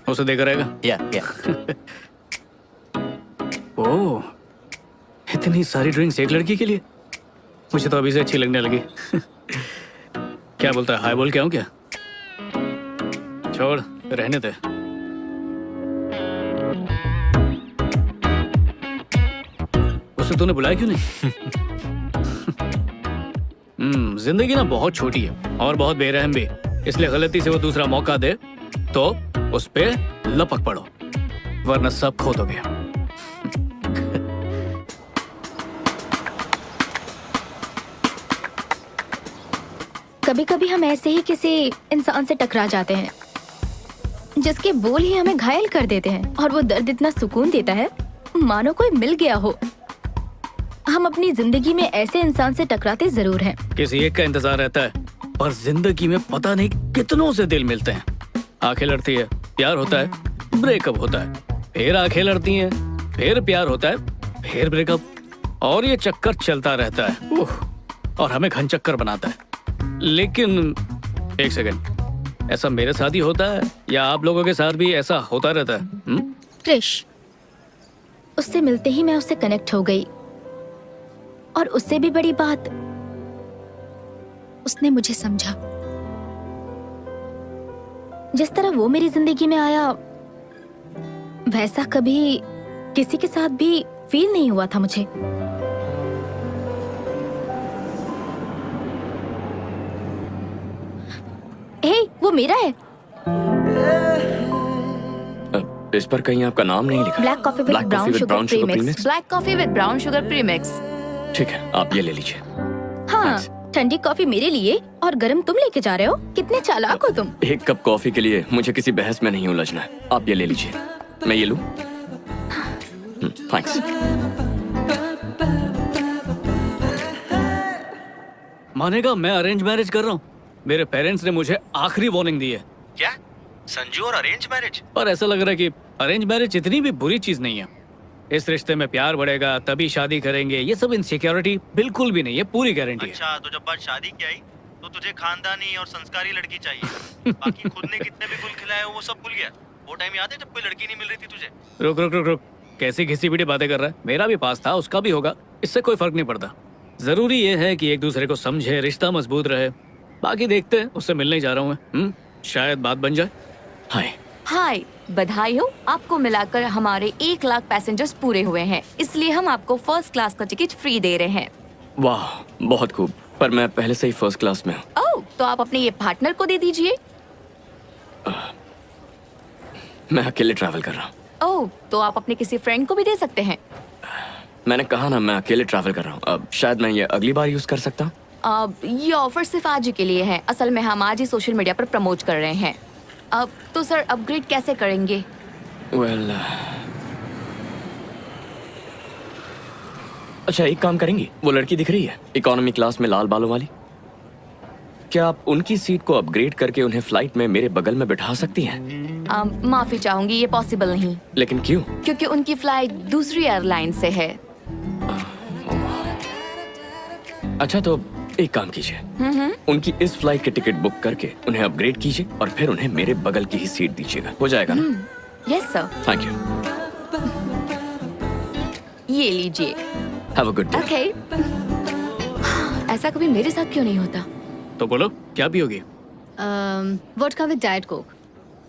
उसे देकर आएगा। या। ओह, इतनी सारी ड्रिंक्स एक लड़की के लिए? मुझे तो अभी से अच्छी लगने लगी। क्या बोलता है, हाय बोल के आऊं क्या? छोड़, रहने दे। उसे तूने बुलाया क्यों नहीं? जिंदगी ना बहुत छोटी है और बहुत बेरहम भी, इसलिए गलती से वो दूसरा मौका दे तो उस पे लपक पड़ो, वरना सब खो दोगे। कभी कभी हम ऐसे ही किसी इंसान से टकरा जाते हैं जिसके बोल ही हमें घायल कर देते हैं, और वो दर्द इतना सुकून देता है मानो कोई मिल गया हो। हम अपनी जिंदगी में ऐसे इंसान से टकराते जरूर हैं। किसी एक का इंतजार रहता है, पर जिंदगी में पता नहीं कितनों से दिल मिलते हैं। आंखें लड़ती है, प्यार होता है, ब्रेकअप होता है, फिर आंखें लड़ती हैं, फिर प्यार होता है, फिर ब्रेकअप, और ये चक्कर चलता रहता है। और हमें घन चक्कर बनाता है। लेकिन एक सेकंड, ऐसा मेरे साथ ही होता है या आप लोगों के साथ भी ऐसा होता रहता है? क्रिश, उससे मिलते ही मैं उससे कनेक्ट हो गई, और उससे भी बड़ी बात, उसने मुझे समझा। जिस तरह वो मेरी जिंदगी में आया, वैसा कभी किसी के साथ भी फील नहीं हुआ था मुझे। हे, वो मेरा है। इस पर कहीं आपका नाम नहीं लिखा। Black coffee with brown sugar premix. Black coffee with brown sugar premix. ठीक है, आप ये ले लीजिए। हाँ, ठंडी कॉफी मेरे लिए और गरम तुम लेके जा रहे हो। कितने चालाक हो तुम। एक कप कॉफी के लिए मुझे किसी बहस में नहीं उलझना है। आप ये ले लीजिए। मैं ये लूं? थैंक्स। मानेगा मैं अरेंज मैरिज कर रहा हूँ। मेरे पेरेंट्स ने मुझे आखिरी वार्निंग दी है। क्या? संजू और अरेंज मैरिज? पर ऐसा लग रहा है कि अरेंज मैरिज इतनी भी बुरी चीज नहीं है। इस रिश्ते में प्यार बढ़ेगा तभी शादी करेंगे, ये सब इनसिक्योरिटी बिल्कुल भी नहीं है, पूरी गारंटी है। अच्छा, तो जब बात शादी की आई तो तुझे खानदानी और संस्कारी लड़की चाहिए। बाकी खुद ने कितने भी गुल खिलाए वो सब भूल गया। वो टाइम याद है जब कोई लड़की नहीं मिल रही थी तुझे? रुक रुक रुक रुक, कैसी घिसी पिटी बातें कर रहा है? मेरा भी पास था, उसका भी होगा, इससे कोई फर्क नहीं पड़ता। जरूरी ये है कि एक दूसरे को समझे, रिश्ता मजबूत रहे। बाकी देखते हैं, उससे मिलने जा रहा हूँ मैं। शायद बात बन जाए। हाय। हाय, बधाई हो, आपको मिलाकर हमारे 1 लाख पैसेंजर्स पूरे हुए हैं, इसलिए हम आपको फर्स्ट क्लास का टिकट फ्री दे रहे हैं। वाह, बहुत खूब। पर मैं पहले से ही फर्स्ट क्लास में हूँ। ओह, तो आप अपने ये पार्टनर को दे दीजिए। मैं अकेले ट्रैवल कर रहा हूँ। ओह, तो आप अपने किसी फ्रेंड को भी दे सकते हैं। मैंने कहा ना, मैं अकेले ट्रैवल कर रहा हूँ। अब शायद मैं ये अगली बार यूज कर सकता हूँ। अब ये ऑफर सिर्फ आज ही के लिए है। असल में हम आज ही सोशल मीडिया पर प्रमोट कर रहे हैं। अब तो सर अपग्रेड कैसे करेंगे? वेल, अच्छा एक काम करेंगी, वो लड़की दिख रही है इकोनॉमी क्लास में लाल बालों वाली, क्या आप उनकी सीट को अपग्रेड करके उन्हें फ्लाइट में मेरे बगल में बिठा सकती हैं? माफी चाहूंगी, ये पॉसिबल नहीं। लेकिन क्यों? क्योंकि उनकी फ्लाइट दूसरी एयरलाइन से है। अच्छा, तो एक काम कीजिए, उनकी इस फ्लाइट की टिकट बुक करके उन्हें अपग्रेड कीजिए और फिर उन्हें मेरे बगल की ही सीट दीजिएगा। हो जाएगा ना? Yes sir. Thank you. ये लीजिए। Have a good day. Okay. ऐसा कभी मेरे साथ क्यों नहीं होता? तो बोलो, क्या पियोगी? Vodka with diet Coke.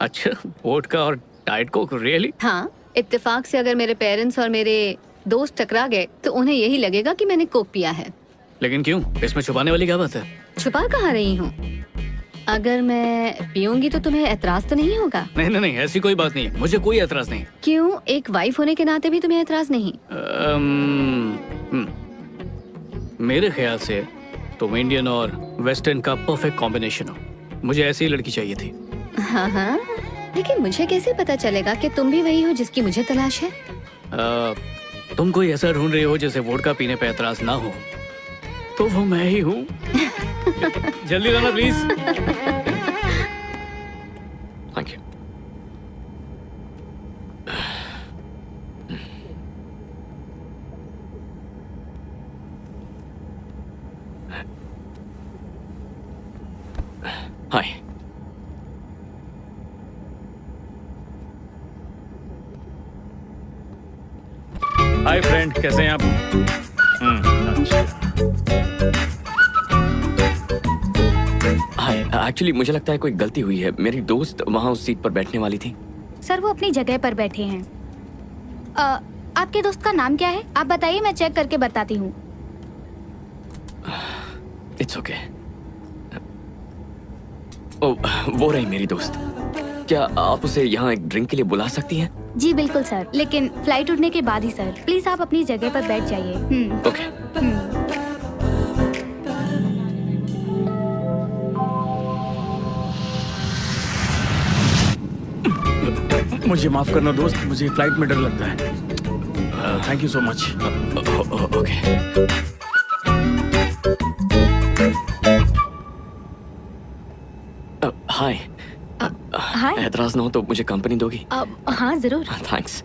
अच्छा, वोडका और डाइट कोक, रियली? हाँ, इत्तेफाक से अगर मेरे पेरेंट्स और मेरे दोस्त टकरा गए तो उन्हें यही लगेगा कि मैंने कोक पिया है। लेकिन क्यों? इसमें छुपाने वाली क्या बात है? छुपा कहाँ रही हूँ? अगर मैं पीऊंगी तो तुम्हें एतराज तो नहीं होगा? नहीं नहीं नहीं, ऐसी कोई बात नहीं है, मुझे कोई एतराज नहीं। क्यों? एक वाइफ होने के नाते भी तुम्हें एतराज नहीं? मेरे ख्याल से तुम इंडियन और वेस्टर्न का परफेक्ट कॉम्बिनेशन हो। मुझे ऐसी ही लड़की चाहिए थी। हाँ हाँ, लेकिन मुझे कैसे पता चलेगा कि तुम भी वही हो जिसकी मुझे तलाश है? तुम कोई ऐसा ढूंढ रही हो जिसे वोडका पीने पे एतराज ना हो, तो वो मैं ही हूँ। जल्दी लाना please. Thank you. Hi friend, कैसे हैं आप? अच्छा। हाय, एक्चुअली मुझे लगता है कोई गलती हुई है। मेरी दोस्त वहाँ उस सीट पर बैठने वाली थी। सर वो अपनी जगह पर बैठे हैं। आपके दोस्त का नाम क्या है? आप बताइए, मैं चेक करके बताती हूँ। It's okay. ओ, वो रही मेरी दोस्त। क्या आप उसे यहाँ एक ड्रिंक के लिए बुला सकती हैं? जी बिल्कुल सर, लेकिन फ्लाइट उड़ने के बाद ही सर। प्लीज आप अपनी जगह पर बैठ जाइए। ओके। मुझे माफ करना दोस्त, मुझे फ्लाइट में डर लगता है। Thank you so much. Okay. Hi. Hi. एतराज ना हो तो मुझे कंपनी दोगी? हाँ जरूर। थैंक्स।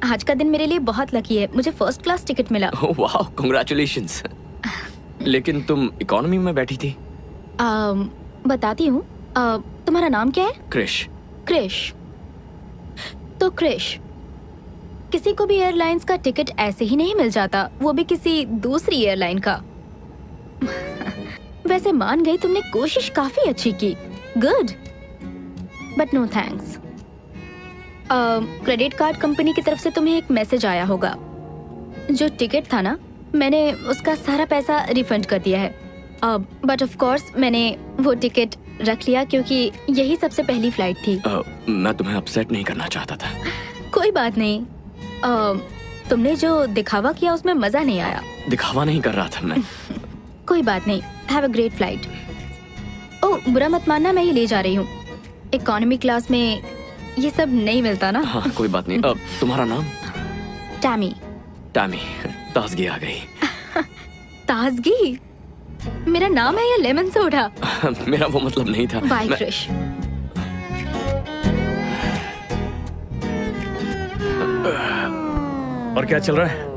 आज का दिन मेरे लिए बहुत लकी है, मुझे फर्स्ट क्लास टिकट मिला। वाह, कांग्रेचुलेशंस। लेकिन तुम इकोनॉमी में बैठी थी। बताती हूँ। तुम्हारा नाम क्या है? क्रिश। क्रिश। तो क्रिश, किसी को भी एयरलाइंस का टिकट ऐसे ही नहीं मिल जाता, वो भी किसी दूसरी एयरलाइन का। वैसे मान गई, तुमने कोशिश काफी अच्छी की। Good, but no thanks. Credit card company की तरफ से तुम्हें एक मैसेज आया होगा। जो टिकट था ना, मैंने उसका सारा पैसा रिफंड कर दिया है। बट ऑफ कोर्स मैंने वो टिकट रख लिया क्योंकि यही सबसे पहली फ्लाइट थी। मैं तुम्हें अपसेट नहीं करना चाहता था। कोई बात नहीं। तुमने जो दिखावा किया उसमें मजा नहीं आया। दिखावा नहीं कर रहा था मैं। कोई बात नहीं। Have a great flight. ओह, बुरा मत मानना, मैं ये ले जा रही हूँ। इकोनॉमी क्लास में ये सब नहीं मिलता ना। हाँ, कोई बात नहीं। तुम्हारा नाम? टैमी। टैमी, ताजगी आ गई। ताजगी? मेरा नाम है या लेमन सोडा? मेरा वो मतलब नहीं था। बाय क्रिश। और क्या चल रहा है?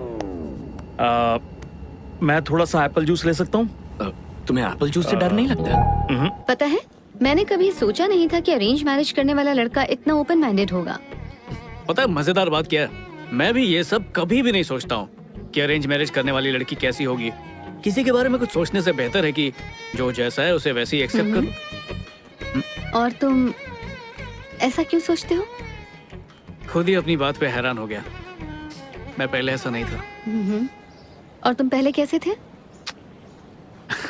मैं थोड़ा सा एप्पल जूस ले सकता हूँ? तुम्हें एप्पल जूस से डर नहीं लगता? पता है, मैंने कभी सोचा नहीं था कि अरेंज मैरिज करने वाला लड़का इतना ओपन माइंडेड होगा। पता है मजेदार बात क्या है, मैं भी ये सब कभी भी नहीं सोचता हूँ कि अरेंज मैरिज करने वाली लड़की कैसी होगी। किसी के बारे में कुछ सोचने से बेहतर है कि जो जैसा है उसे वैसे ही एक्सेप्ट करो। और तुम ऐसा क्यों सोचते हो? खुद ही अपनी बात पे हैरान हो गया। मैं पहले ऐसा नहीं था। और तुम पहले कैसे थे?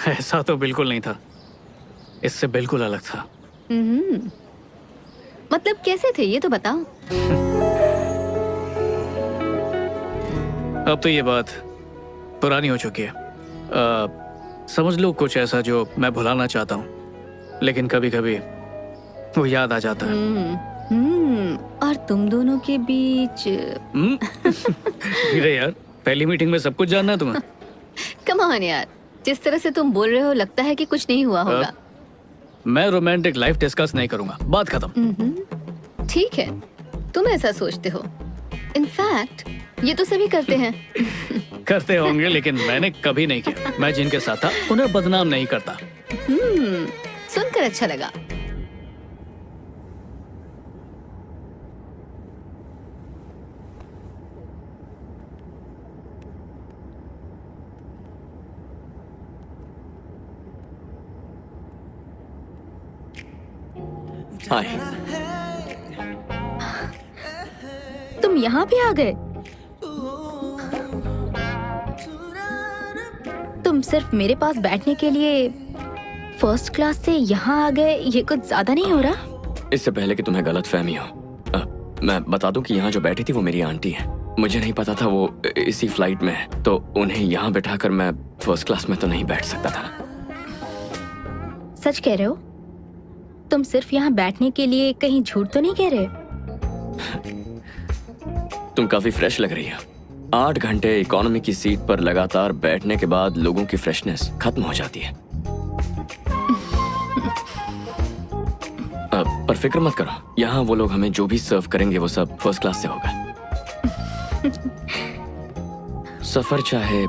ऐसा तो बिल्कुल नहीं था, इससे बिल्कुल अलग था। मतलब कैसे थे ये तो बताओ। अब तो ये बात पुरानी हो चुकी है। समझ लो कुछ ऐसा जो मैं भुलाना चाहता हूँ, लेकिन कभी कभी वो याद आ जाता है। और तुम दोनों के बीच धीरे यार, पहली मीटिंग में सब कुछ जानना है तुम्हें। कम ऑन यार, जिस तरह से तुम बोल रहे हो लगता है कि कुछ नहीं हुआ होगा। मैं रोमांटिक लाइफ डिस्कस नहीं करूंगा, बात खत्म। ठीक है, तुम ऐसा सोचते हो। इनफैक्ट ये तो सभी करते हैं। करते होंगे, लेकिन मैंने कभी नहीं किया। मैं जिनके साथ था उन्हें बदनाम नहीं करता। सुनकर अच्छा लगा। हाय। तुम यहाँ भी आ गए? तुम सिर्फ मेरे पास बैठने के लिए फर्स्ट क्लास से यहाँ आ गए, ये कुछ ज्यादा नहीं हो रहा? इससे पहले कि तुम्हें गलत फहमी हो, मैं बता दूं कि यहाँ जो बैठी थी वो मेरी आंटी है। मुझे नहीं पता था वो इसी फ्लाइट में है, तो उन्हें यहाँ बैठाकर मैं फर्स्ट क्लास में तो नहीं बैठ सकता था। सच कह रहे हो? तुम सिर्फ यहाँ बैठने के लिए कहीं झूठ तो नहीं कह रहे? तुम काफी फ्रेश लग रही हो। 8 घंटे इकोनॉमी की सीट पर लगातार बैठने के बाद लोगों की फ्रेशनेस खत्म हो जाती है। पर फिक्र मत करो, यहाँ वो लोग हमें जो भी सर्व करेंगे वो सब फर्स्ट क्लास से होगा। सफर चाहे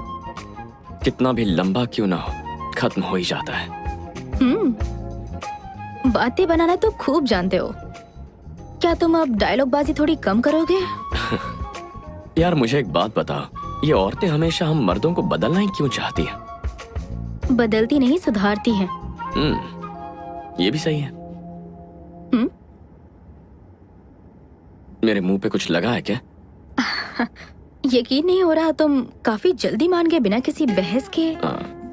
कितना भी लंबा क्यों ना हो, खत्म हो ही जाता है। बातें बनाना तो खूब जानते हो। क्या तुम अब डायलॉग बाजी थोड़ी कम करोगे? यार मुझे एक बात बताओ, ये औरतें हमेशा हम मर्दों को बदलना ही क्यों चाहती हैं? बदलती नहीं, सुधारती हैं। ये भी सही है। मेरे मुंह पे कुछ लगा है क्या? यकीन नहीं हो रहा, तुम काफी जल्दी मान गए बिना किसी बहस के।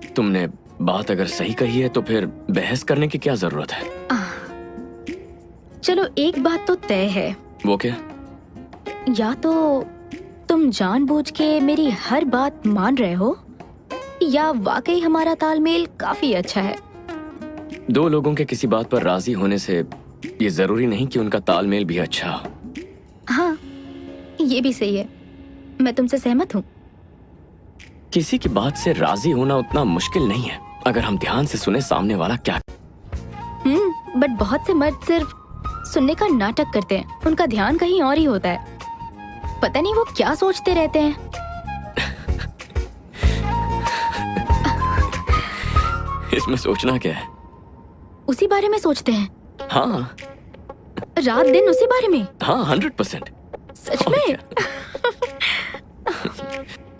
तुमने बात अगर सही कही है तो फिर बहस करने की क्या जरूरत है? चलो एक बात तो तय है। वो क्या? या तो तुम जानबूझ के मेरी हर बात मान रहे हो, या वाकई हमारा तालमेल काफी अच्छा है। दो लोगों के किसी बात पर राजी होने से ये जरूरी नहीं कि उनका तालमेल भी अच्छा हो। हाँ, ये भी सही है, मैं तुमसे सहमत हूँ। किसी की बात से राजी होना उतना मुश्किल नहीं है अगर हम ध्यान से सुने सामने वाला क्या। बट बहुत से मर्द सिर्फ सुनने का नाटक करते हैं, उनका ध्यान कहीं और ही होता है। पता नहीं वो क्या सोचते रहते हैं। इसमें सोचना क्या है? उसी बारे में सोचते हैं। हाँ, रात दिन उसी बारे में। हाँ, 100%। सच में?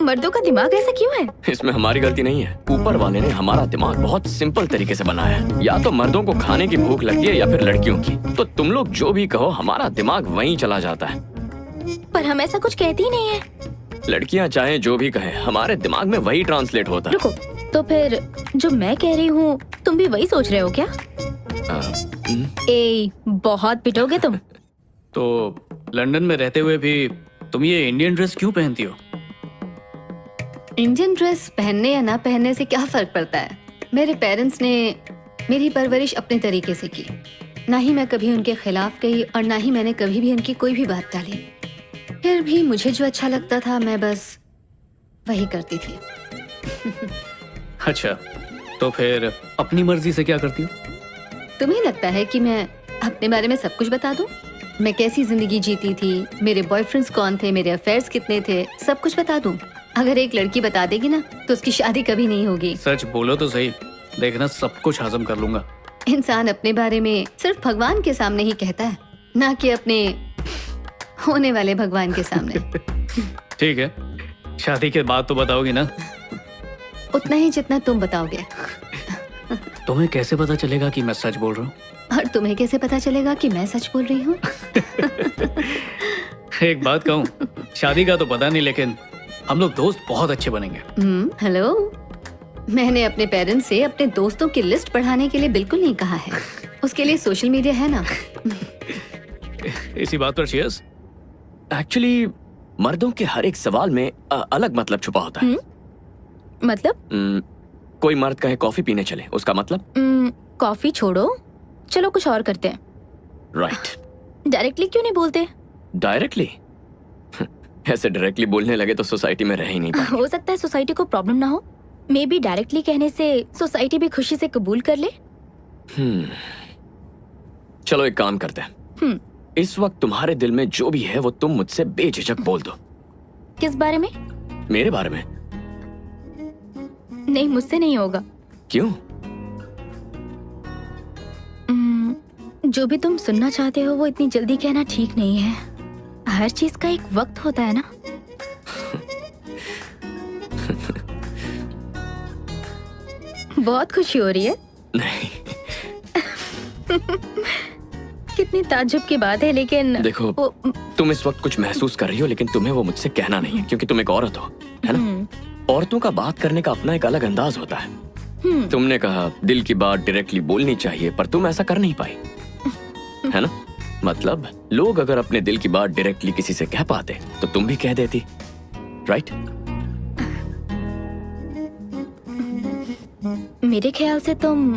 मर्दों का दिमाग ऐसा क्यों है? इसमें हमारी गलती नहीं है। ऊपर वाले ने हमारा दिमाग बहुत सिंपल तरीके से बनाया है। या तो मर्दों को खाने की भूख लगती है या फिर लड़कियों की। तो तुम लोग जो भी कहो, हमारा दिमाग वहीं चला जाता है। पर हम ऐसा कुछ कहते ही नहीं है। लड़कियां चाहे जो भी कहे, हमारे दिमाग में वही ट्रांसलेट होता है। रुको, तो फिर जो मैं कह रही हूँ तुम भी वही सोच रहे हो क्या? बहुत पिटोगे तुम। तो लंदन में रहते हुए भी तुम ये इंडियन ड्रेस क्यों पहनती हो? इंडियन ड्रेस पहनने या ना पहनने से क्या फर्क पड़ता है? मेरे पेरेंट्स ने मेरी परवरिश अपने तरीके से की। ना ही मैं कभी उनके खिलाफ गई और ना ही मैंने कभी भी उनकी कोई भी बात टाली। फिर भी मुझे जो अच्छा लगता था मैं बस वही करती थी। अच्छा, तो फिर अपनी मर्जी से क्या करती हो? तुम्हें लगता है कि मैं अपने बारे में सब कुछ बता दूं? मैं कैसी जिंदगी जीती थी, मेरे बॉयफ्रेंड्स कौन थे, मेरे अफेयर्स कितने थे, सब कुछ बता दूं? अगर एक लड़की बता देगी ना तो उसकी शादी कभी नहीं होगी। सच बोलो तो सही, देखना सब कुछ हजम कर लूंगा। इंसान अपने बारे में सिर्फ भगवान के सामने ही कहता है, ना कि अपने होने वाले भगवान के सामने। ठीक है, शादी के बाद तो बताओगी ना? उतना ही जितना तुम बताओगे। तुम्हें कैसे पता चलेगा कि मैं सच बोल रहा हूँ? और तुम्हें कैसे पता चलेगा कि मैं सच बोल रही हूँ? एक बात कहूँ, शादी का तो पता नहीं, लेकिन हम लोग दोस्त बहुत अच्छे बनेंगे। हेलो, मैंने अपने पेरेंट्स से अपने दोस्तों की लिस्ट बढ़ाने के लिए बिल्कुल नहीं कहा है। उसके लिए सोशल मीडिया है ना। इसी बात पर चीयर्स। एक्चुअली मर्दों के हर एक सवाल में अलग मतलब छुपा होता है। मतलब? कोई मर्द कहे कॉफी पीने चले, उसका मतलब? कॉफी छोड़ो, चलो कुछ और करते हैं। राइट। डायरेक्टली क्यों नहीं बोलते? डायरेक्टली? ऐसे डायरेक्टली बोलने लगे तो सोसाइटी में रह ही नहीं पाएंगे। हो सकता है सोसाइटी को प्रॉब्लम ना हो। मे बी डायरेक्टली कहने से सोसाइटी भी खुशी से कबूल कर ले। चलो एक काम करते हैं। इस वक्त तुम्हारे दिल में जो भी है वो तुम मुझसे बेझिझक बोल दो। किस बारे में? मेरे बारे में। नहीं, मुझसे नहीं होगा। क्यों? जो भी तुम सुनना चाहते हो वो इतनी जल्दी कहना ठीक नहीं है। हर चीज का एक वक्त होता है ना। बहुत खुशी हो रही है। नहीं। कितनी ताज्जुब की बात है, लेकिन देखो, तुम इस वक्त कुछ महसूस कर रही हो, लेकिन तुम्हें वो मुझसे कहना नहीं है क्योंकि तुम एक औरत हो, है ना? औरतों का बात करने का अपना एक अलग अंदाज होता है। तुमने कहा दिल की बात डायरेक्टली बोलनी चाहिए, पर तुम ऐसा कर नहीं पाई, है ना? मतलब लोग अगर अपने दिल की बात डायरेक्टली किसी से कह पाते तो तुम भी कह देती, राइट? मेरे ख्याल से तुम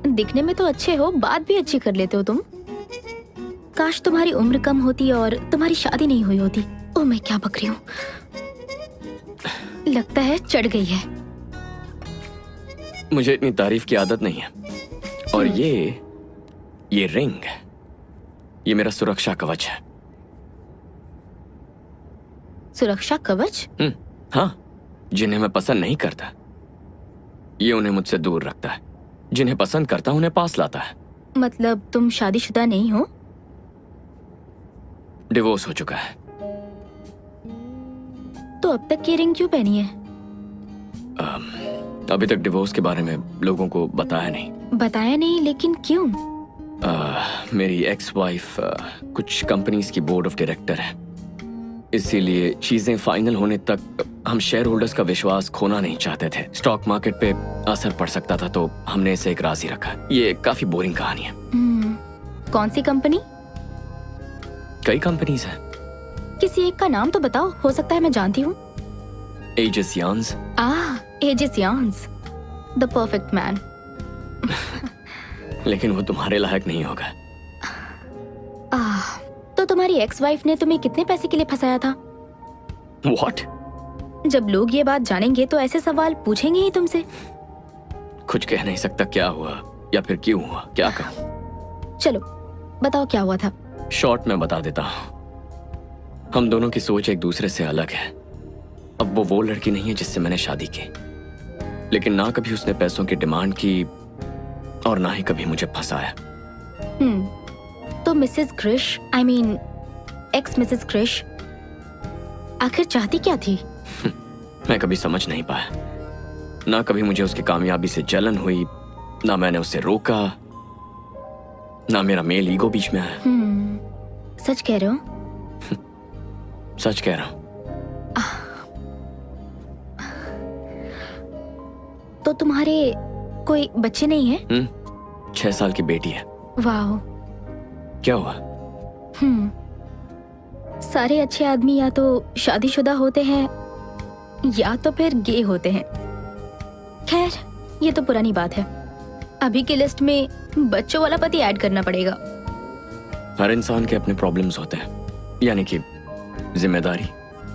दिखने में तो अच्छे हो, बात भी अच्छी कर लेते हो तुम। काश तुम्हारी उम्र कम होती और तुम्हारी शादी नहीं हुई होती। ओह, मैं क्या बक रही हूँ। लगता है चढ़ गई है। मुझे इतनी तारीफ की आदत नहीं है। और ये रिंग, ये मेरा सुरक्षा कवच है। सुरक्षा कवच? हाँ, जिन्हें मैं पसंद नहीं करता ये उन्हें मुझसे दूर रखता है, जिन्हें पसंद करता उन्हें पास लाता है। मतलब तुम शादीशुदा नहीं हो? डिवोर्स हो चुका है। तो अब तक ये रिंग क्यों पहनी है? अभी तक डिवोर्स के बारे में लोगों को बताया नहीं। बताया नहीं, लेकिन क्यों? मेरी एक्स वाइफ कुछ कंपनीज की बोर्ड ऑफ डायरेक्टर है, इसीलिए चीजें फाइनल होने तक हम शेयर होल्डर्स का विश्वास खोना नहीं चाहते थे। स्टॉक मार्केट पे असर पड़ सकता था, तो हमने इसे एक राज ही रखा। ये काफी बोरिंग कहानी है। कौन सी कंपनी? कई कंपनीज हैं। किसी एक का नाम तो बताओ, हो सकता है मैं जानती हूँ। Aegis Yarns. Aegis Yarns, the perfect man. लेकिन वो तुम्हारे लायक नहीं होगा। तो तुम्हारी एक्स वाइफ ने तुम्हें कितने पैसे के लिए फंसाया था? What? जब लोग ये बात जानेंगे तो ऐसे सवाल पूछेंगे ही तुमसे। कुछ कह नहीं सकता क्या हुआ या फिर क्यों हुआ, क्या कहूँ। चलो बताओ क्या हुआ था। शॉर्ट में बता देता हूँ। हम दोनों की सोच एक दूसरे से अलग है। अब वो लड़की नहीं है जिससे मैंने शादी की, लेकिन ना कभी उसने पैसों की डिमांड की और ना ही कभी मुझे फंसाया। तो Mrs Krish, I mean ex Mrs Krish, आखिर चाहती क्या थी? मैं कभी समझ नहीं पाया। ना कभी मुझे उसकी कामयाबी से जलन हुई, ना मैंने उसे रोका, ना मेरा मेल ईगो बीच में आया। सच कह रहे हो? सच कह रहा हूँ। तो तुम्हारे कोई बच्चे नहीं है? 6 साल की बेटी है। वाह। क्या हुआ? सारे अच्छे आदमी या तो शादीशुदा होते हैं या तो फिर गे होते हैं। खैर, ये तो पुरानी बात है। अभी की लिस्ट में बच्चों वाला पति ऐड करना पड़ेगा। हर इंसान के अपने प्रॉब्लम्स होते हैं, यानी कि जिम्मेदारी।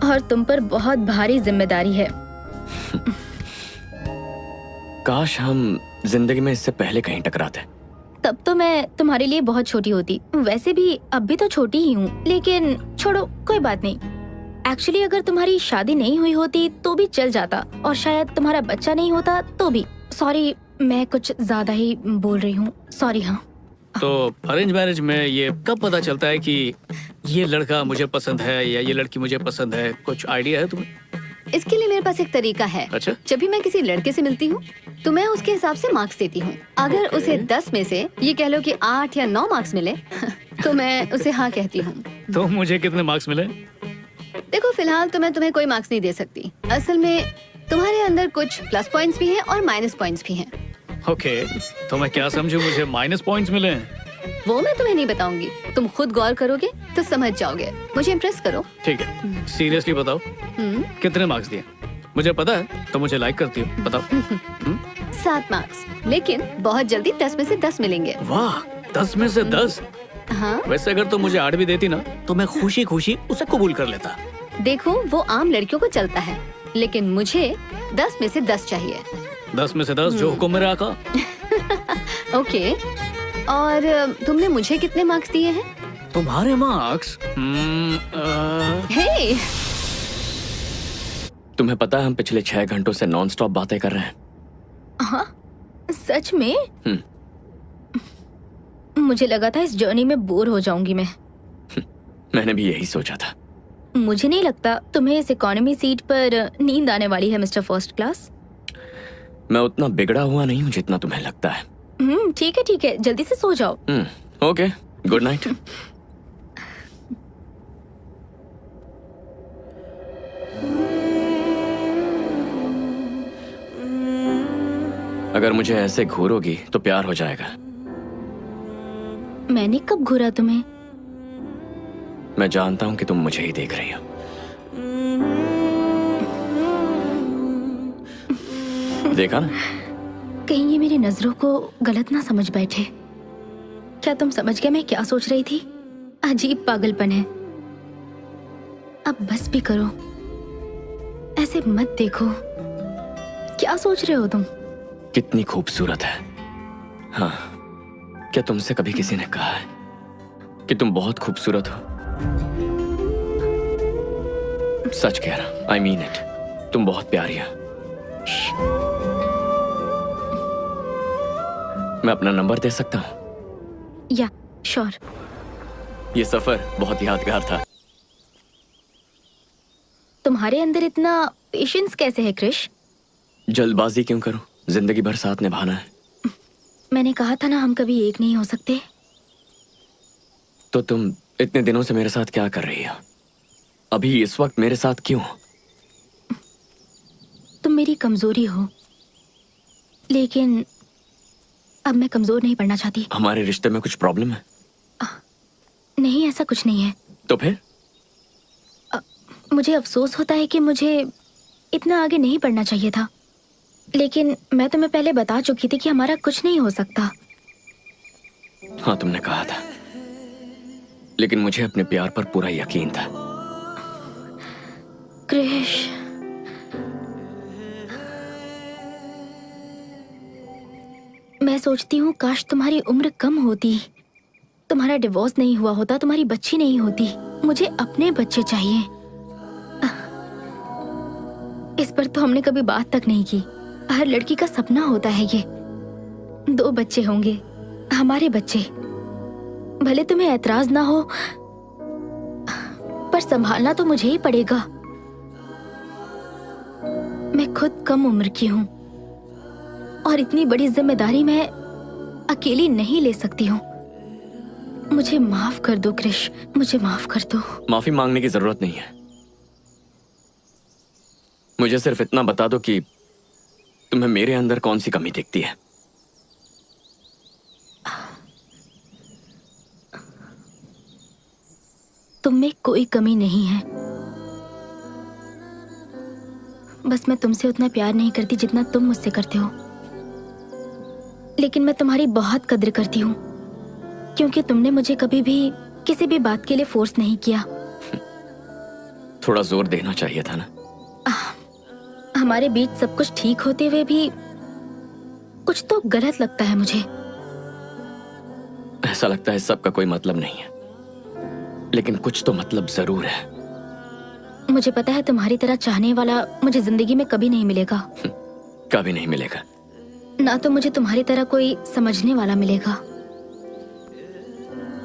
और तुम पर बहुत भारी जिम्मेदारी है। काश हम जिंदगी में इससे पहले कहीं टकराते। तब तो मैं तुम्हारे लिए बहुत छोटी होती। वैसे भी अब भी तो छोटी ही हूँ, लेकिन छोड़ो, कोई बात नहीं। एक्चुअली अगर तुम्हारी शादी नहीं हुई होती तो भी चल जाता, और शायद तुम्हारा बच्चा नहीं होता तो भी। सॉरी, मैं कुछ ज्यादा ही बोल रही हूँ, सॉरी। हाँ, तो अरेंज मैरिज में ये कब पता चलता है कि ये लड़का मुझे पसंद है या ये लड़की मुझे पसंद है? कुछ आइडिया है तुम्हें? इसके लिए मेरे पास एक तरीका है। अच्छा? जब भी मैं किसी लड़के से मिलती हूँ तो मैं उसके हिसाब से मार्क्स देती हूँ। अगर उसे 10 में से ये कह लो कि 8 या 9 मार्क्स मिले तो मैं उसे हाँ कहती हूँ। तो मुझे कितने मार्क्स मिले? देखो, फिलहाल तो मैं तुम्हें कोई मार्क्स नहीं दे सकती। असल में तुम्हारे अंदर कुछ प्लस पॉइंट्स भी हैं और माइनस पॉइंट्स भी हैं। ओके, तो मैं क्या समझूं मुझे माइनस पॉइंट्स मिले हैं? वो मैं तुम्हें नहीं बताऊंगी, तुम खुद गौर करोगे तो समझ जाओगे। मुझे इम्प्रेस करो। ठीक है, सीरियसली बताओ कितने मार्क्स दिए? मुझे पता है तो मुझे लाइक करती हूँ, बताओ। 7 मार्क्स, लेकिन बहुत जल्दी 10 में से 10 मिलेंगे। वाह, 10 में से 10? हाँ। वैसे अगर तुम मुझे 8 भी देती ना तो मैं खुशी खुशी उसे कबूल कर लेता। देखो, वो आम लड़कियों को चलता है, लेकिन मुझे 10 में से 10 चाहिए। 10 में से 10 जो हुक्म मेरा आका। ओके, और तुमने मुझे कितने मार्क्स दिए हैं? तुम्हारे मार्क्स? हे, तुम्हें पता है हम पिछले 6 घंटों से नॉन स्टॉप बातें कर रहे हैं। हाँ, सच में? मुझे लगा था इस जर्नी में बोर हो जाऊंगी मैं। मैंने भी यही सोचा था। मुझे नहीं लगता तुम्हें इस इकोनॉमी सीट पर नींद आने वाली है मिस्टर फर्स्ट क्लास। मैं उतना बिगड़ा हुआ नहीं हूँ जितना तुम्हें लगता है। ठीक है, जल्दी से सो जाओ। Okay, good night. अगर मुझे ऐसे घूरोगी तो प्यार हो जाएगा। मैंने कब घूरा तुम्हें? मैं जानता हूँ कि तुम मुझे ही देख रही हो। देखा ना? कहीं ये मेरी नजरों को गलत ना समझ बैठे। क्या तुम समझ गए मैं क्या सोच रही थी? अजीब पागलपन है। अब बस भी करो, ऐसे मत देखो। क्या सोच रहे हो तुम? कितनी खूबसूरत है। हाँ, क्या तुमसे कभी किसी ने कहा है कि तुम बहुत खूबसूरत हो? सच कह रहा, I mean it। तुम बहुत प्यारी हो। मैं अपना नंबर दे सकता हूँ? या, श्योर। ये सफर बहुत यादगार था। तुम्हारे अंदर इतना पेशेंस कैसे है क्रिश? जल्दबाजी क्यों करूं? जिंदगी भर साथ निभाना है। मैंने कहा था ना हम कभी एक नहीं हो सकते। तो तुम इतने दिनों से मेरे साथ क्या कर रही हो? अभी इस वक्त मेरे साथ क्यों? तुम मेरी कमजोरी हो, लेकिन अब मैं कमजोर नहीं पड़ना चाहती। हमारे रिश्ते में कुछ प्रॉब्लम है? नहीं, ऐसा कुछ नहीं है। तो फिर? मुझे अफसोस होता है कि मुझे इतना आगे नहीं बढ़ना चाहिए था, लेकिन मैं तुम्हें पहले बता चुकी थी कि हमारा कुछ नहीं हो सकता। हाँ, तुमने कहा था, लेकिन मुझे अपने प्यार पर पूरा यकीन था। क्रिश, मैं सोचती हूँ काश तुम्हारी उम्र कम होती, तुम्हारा डिवोर्स नहीं हुआ होता, तुम्हारी बच्ची नहीं होती। मुझे अपने बच्चे चाहिए। इस पर तो हमने कभी बात तक नहीं की। हर लड़की का सपना होता है ये, 2 बच्चे होंगे, हमारे बच्चे। भले तुम्हें ऐतराज ना हो, पर संभालना तो मुझे ही पड़ेगा। मैं खुद कम उम्र की हूँ और इतनी बड़ी जिम्मेदारी मैं अकेली नहीं ले सकती हूँ। मुझे माफ कर दो क्रिश, मुझे माफ कर दो। माफी मांगने की जरूरत नहीं है। मुझे सिर्फ इतना बता दो कि तुम्हें मेरे अंदर कौन सी कमी दिखती है। तुम में कोई कमी नहीं है, बस मैं तुमसे उतना प्यार नहीं करती जितना तुम मुझसे करते हो। लेकिन मैं तुम्हारी बहुत कद्र करती हूँ, क्योंकि तुमने मुझे कभी भी किसी भी बात के लिए फोर्स नहीं किया। थोड़ा जोर देना चाहिए था ना। हमारे बीच सब कुछ ठीक होते हुए भी कुछ तो गलत लगता है मुझे। ऐसा लगता है सबका कोई मतलब नहीं है, लेकिन कुछ तो मतलब जरूर है। मुझे पता है तुम्हारी तरह चाहने वाला मुझे जिंदगी में कभी नहीं मिलेगा। कभी नहीं मिलेगा। ना तो मुझे तुम्हारी तरह कोई समझने वाला मिलेगा।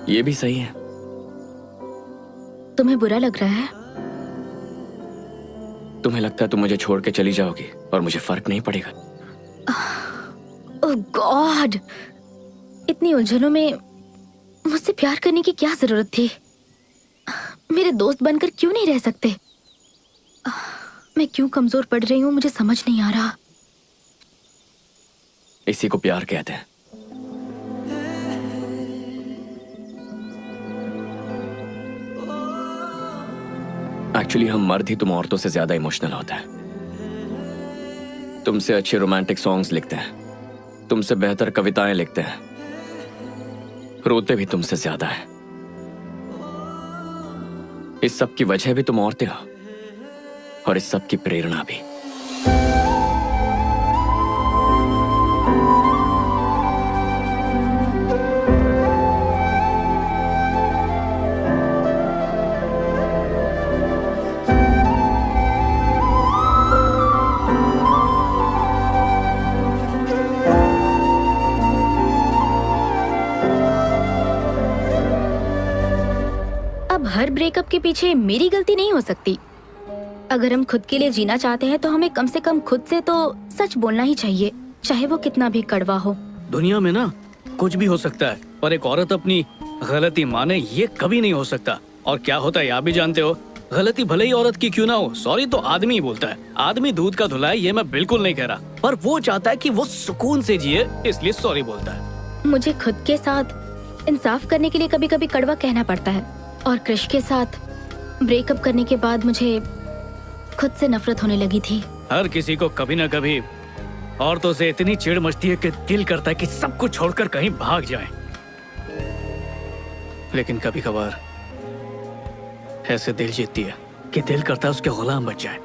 ये भी सही है। तुम्हें बुरा लग रहा है? तुम्हें लगता है तुम मुझे छोड़ के चली जाओगी और मुझे फर्क नहीं पड़ेगा? ओह गॉड, इतनी उलझनों में मुझसे प्यार करने की क्या जरूरत थी? मेरे दोस्त बनकर क्यों नहीं रह सकते? मैं क्यों कमजोर पड़ रही हूँ मुझे समझ नहीं आ रहा। इसी को प्यार कहते हैं। एक्चुअली हम मर्द ही तुम औरतों से ज्यादा इमोशनल होता है। तुमसे अच्छे रोमांटिक सॉन्ग्स लिखते हैं, तुमसे बेहतर कविताएं लिखते हैं, रोते भी तुमसे ज्यादा है। इस सब की वजह भी तुम औरतें हो और इस सब की प्रेरणा भी। हर ब्रेकअप के पीछे मेरी गलती नहीं हो सकती। अगर हम खुद के लिए जीना चाहते हैं तो हमें कम से कम खुद से तो सच बोलना ही चाहिए, चाहे वो कितना भी कड़वा हो। दुनिया में ना कुछ भी हो सकता है, पर एक औरत अपनी गलती माने ये कभी नहीं हो सकता। और क्या होता है आप भी जानते हो, गलती भले ही औरत की क्यों ना हो, सॉरी तो आदमी ही बोलता है। आदमी दूध का धुला है, ये मैं बिल्कुल नहीं कह रहा, पर वो चाहता है कि वो सुकून से जिए, इसलिए सॉरी बोलता है। मुझे खुद के साथ इंसाफ करने के लिए कभी कभी कड़वा कहना पड़ता है, और क्रिश के साथ ब्रेकअप करने के बाद मुझे खुद से नफरत होने लगी थी। हर किसी को कभी ना कभी औरतों से इतनी चिढ़ मचती है कि दिल करता है कि सब कुछ छोड़कर कहीं भाग जाए। लेकिन कभी कभार ऐसे दिल जीतती है कि दिल करता है उसके गुलाम बन जाए।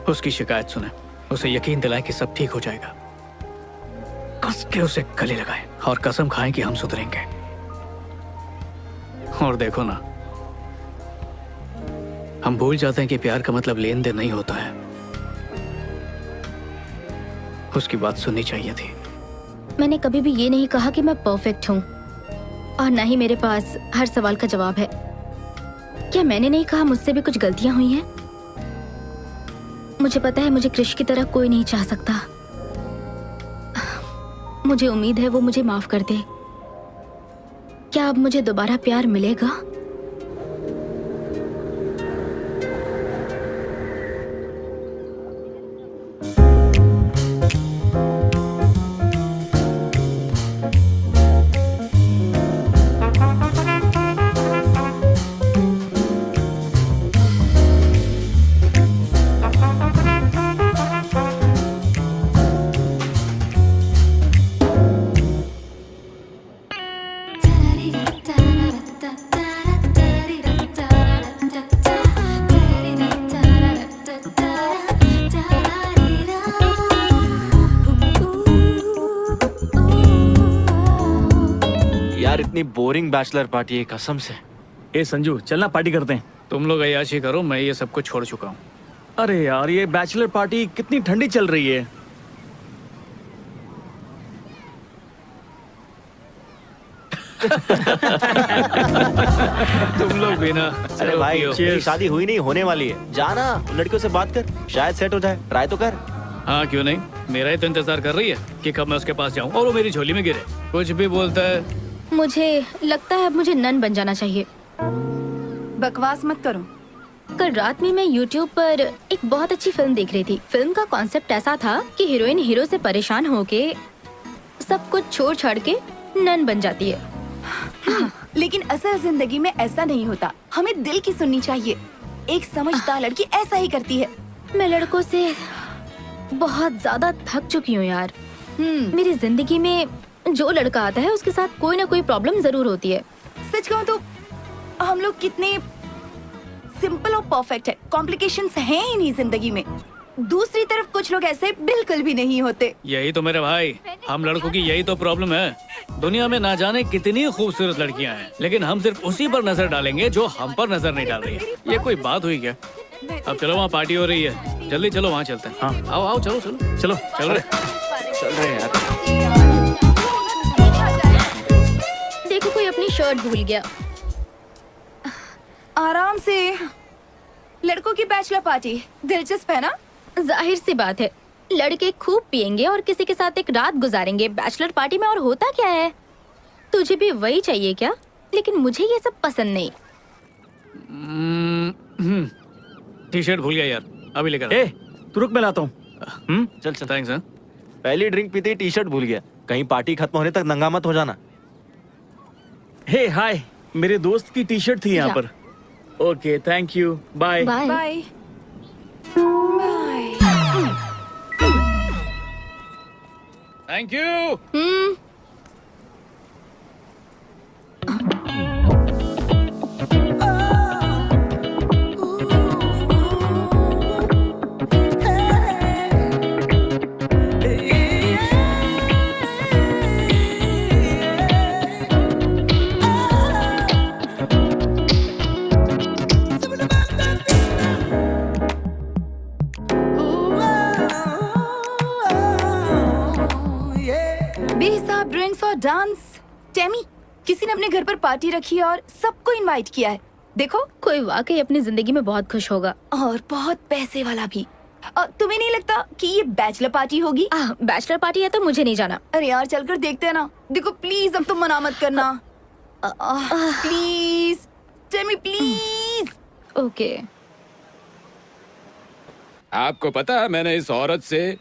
उसकी शिकायत सुने, उसे यकीन दिलाए कि सब ठीक हो जाएगा, कस के उसे गले लगाए और कसम खाएं कि हम सुधरेंगे। और देखो ना, हम भूल जाते हैं कि प्यार का मतलब लेन देन नहीं होता है। उसकी बात सुननी चाहिए थी। मैंने कभी भी ये नहीं कहा कि मैं परफेक्ट हूँ, और ना ही मेरे पास हर सवाल का जवाब है। क्या मैंने नहीं कहा मुझसे भी कुछ गलतियां हुई हैं? मुझे पता है मुझे क्रिश की तरह कोई नहीं चाह सकता। मुझे उम्मीद है वो मुझे माफ कर दे। क्या अब मुझे दोबारा प्यार मिलेगा? यार इतनी बोरिंग बैचलर पार्टी है कसम से। ए संजू चलना पार्टी करते हैं। तुम लोग अय्याशी करो, मैं ये सब कुछ छोड़ चुका हूँ। अरे यार ये बैचलर पार्टी कितनी ठंडी चल रही है। तुम लोग भी ना। अरे भाई पियो। तेरी शादी हुई नहीं होने वाली है, जाना लड़कियों से बात कर, शायद सेट हो जाए, ट्राई तो कर। हाँ क्यों नहीं, मेरा ही तो इंतजार कर रही है कि कब मैं उसके पास जाऊँ और वो मेरी झोली में गिरे। कुछ भी बोलता है। मुझे लगता है अब मुझे नन बन जाना चाहिए। बकवास मत करो। कल रात में मैं YouTube पर एक बहुत अच्छी फिल्म देख रही थी। फिल्म का कॉन्सेप्ट ऐसा था कि हीरोइन हीरो से परेशान होके सब कुछ छोड़ छाड़ के नन बन जाती है। लेकिन असल जिंदगी में ऐसा नहीं होता। हमें दिल की सुननी चाहिए। एक समझदार लड़की ऐसा ही करती है। मैं लड़कों से बहुत ज्यादा थक चुकी हूँ यार। मेरी जिंदगी में जो लड़का आता है उसके साथ कोई ना कोई प्रॉब्लम जरूर होती है। सच कहूँ तो हम लोग कितने सिंपल और परफेक्ट है, कॉम्प्लिकेशंस हैं ही नहीं जिंदगी में। दूसरी तरफ कुछ लोग ऐसे बिल्कुल भी नहीं होते। यही तो मेरे भाई, हम लड़कों की यही तो प्रॉब्लम है। दुनिया में ना जाने कितनी खूबसूरत लड़कियां हैं, लेकिन हम सिर्फ उसी पर नजर डालेंगे जो हम पर नजर नहीं डाल रही है। ये कोई बात हुई क्या? अब चलो वहाँ पार्टी हो रही है, जल्दी चलो वहाँ चलते हैं। हाँ। आओ आओ चलो चलो चलो चल रहे। चल रहे यार। देखो कोई अपनी शर्ट भूल गया। आराम से। लड़कों की बैचलर पार्टी दिलचस्प है ना? जाहिर सी बात है, लड़के खूब पियेंगे और किसी के साथ एक रात गुजारेंगे बैचलर पार्टी में। और होता क्या है, तुझे भी वही चाहिए क्या? लेकिन मुझे ये सब पसंद नहीं। टी शर्ट भूल गया यार, अभी लेकर ए तू रुक, मैं लाता हूँ। चल चल। थैंक्स। हाँ पहली ड्रिंक पीते ही टी शर्ट भूल गया। कहीं पार्टी खत्म होने तक नंगा मत हो जाना। हे हाय, मेरे दोस्त की टी शर्ट थी यहाँ या। पर। Okay thank you, bye. Bye. Bye. Thank you. बेहिसाब ड्रिंक्स और डांस। टेमी, किसी ने अपने घर पर पार्टी रखी है और सबको इनवाइट किया है। देखो, कोई वाकई अपनी जिंदगी में बहुत खुश होगा। और बहुत पैसे वाला भी। तुम्हें नहीं लगता कि ये बैचलर पार्टी होगी? बैचलर पार्टी है तो मुझे नहीं जाना। अरे यार चलकर देखते हैं ना। देखो प्लीज, अब तुम मना मत करना। Please Temi, please. ओके। आपको पता है मैंने इस औरत से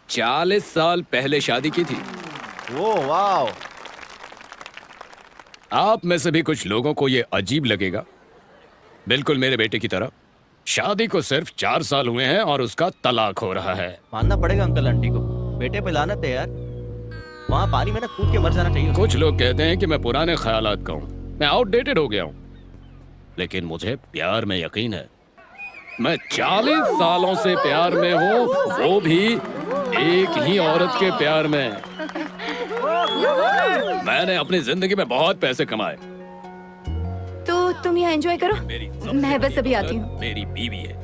40 साल पहले शादी की थी। वो वाओ। आप में से भी कुछ लोगों को ये अजीब लगेगा, बिल्कुल मेरे बेटे की तरह। शादी को सिर्फ 4 साल हुए हैं और उसका तलाक हो रहा है। मानना पड़ेगा अंकल आंटी को, बेटे पे लानत है यार। वहाँ पानी में ना कूद के मर जाना चाहिए। कुछ लोग कहते हैं कि मैं पुराने ख्यालात का हूँ, मैं आउटडेटेड हो गया हूँ, लेकिन मुझे प्यार में यकीन है। मैं 40 सालों से प्यार में हूँ, वो भी एक ही औरत के प्यार में। मैंने अपनी जिंदगी में बहुत पैसे कमाए। तो तुम यहाँ एंजॉय करो, मेरी मैं बस अभी आती हूँ। मेरी बीवी है।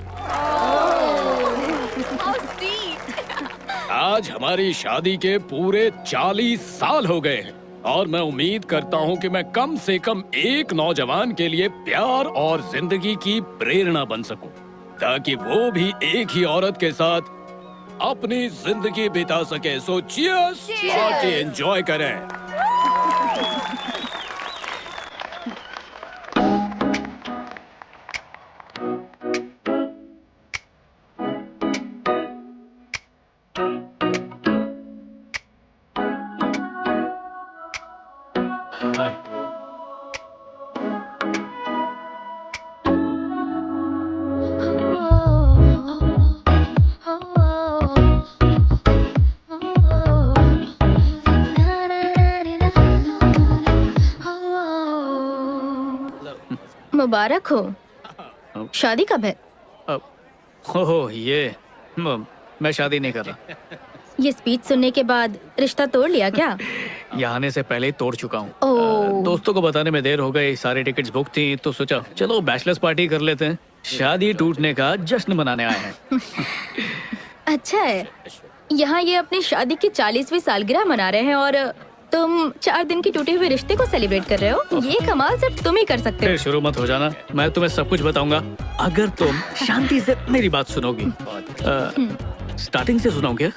आज हमारी शादी के पूरे 40 साल हो गए हैं। और मैं उम्मीद करता हूँ कि मैं कम से कम एक नौजवान के लिए प्यार और जिंदगी की प्रेरणा बन सकूं, ताकि वो भी एक ही औरत के साथ अपनी जिंदगी बिता सके। सो चीयर्स, पार्टी एंजॉय करें। मुबारक हो। शादी कब है? हो मैं शादी नहीं कर रहा। ये स्पीच सुनने के बाद रिश्ता तोड़ लिया क्या? यहाँ आने से पहले ही तोड़ चुका हूँ। ओह। दोस्तों को बताने में देर हो गई, सारी टिकट्स बुक थी, तो सोचा चलो बैचलर्स पार्टी कर लेते हैं। शादी टूटने का जश्न मनाने आए हैं। अच्छा है, यहाँ ये अपनी शादी की 40वीं सालगिरह मना रहे हैं और तुम 4 दिन की टूटे हुए रिश्ते को सेलिब्रेट कर रहे हो। ये कमाल सिर्फ तुम ही कर सकते फिर हो। शुरू मत हो जाना, मैं तुम्हें सब कुछ बताऊंगा अगर तुम शांति से मेरी बात सुनोगी। स्टार्टिंग से सुनाओगे?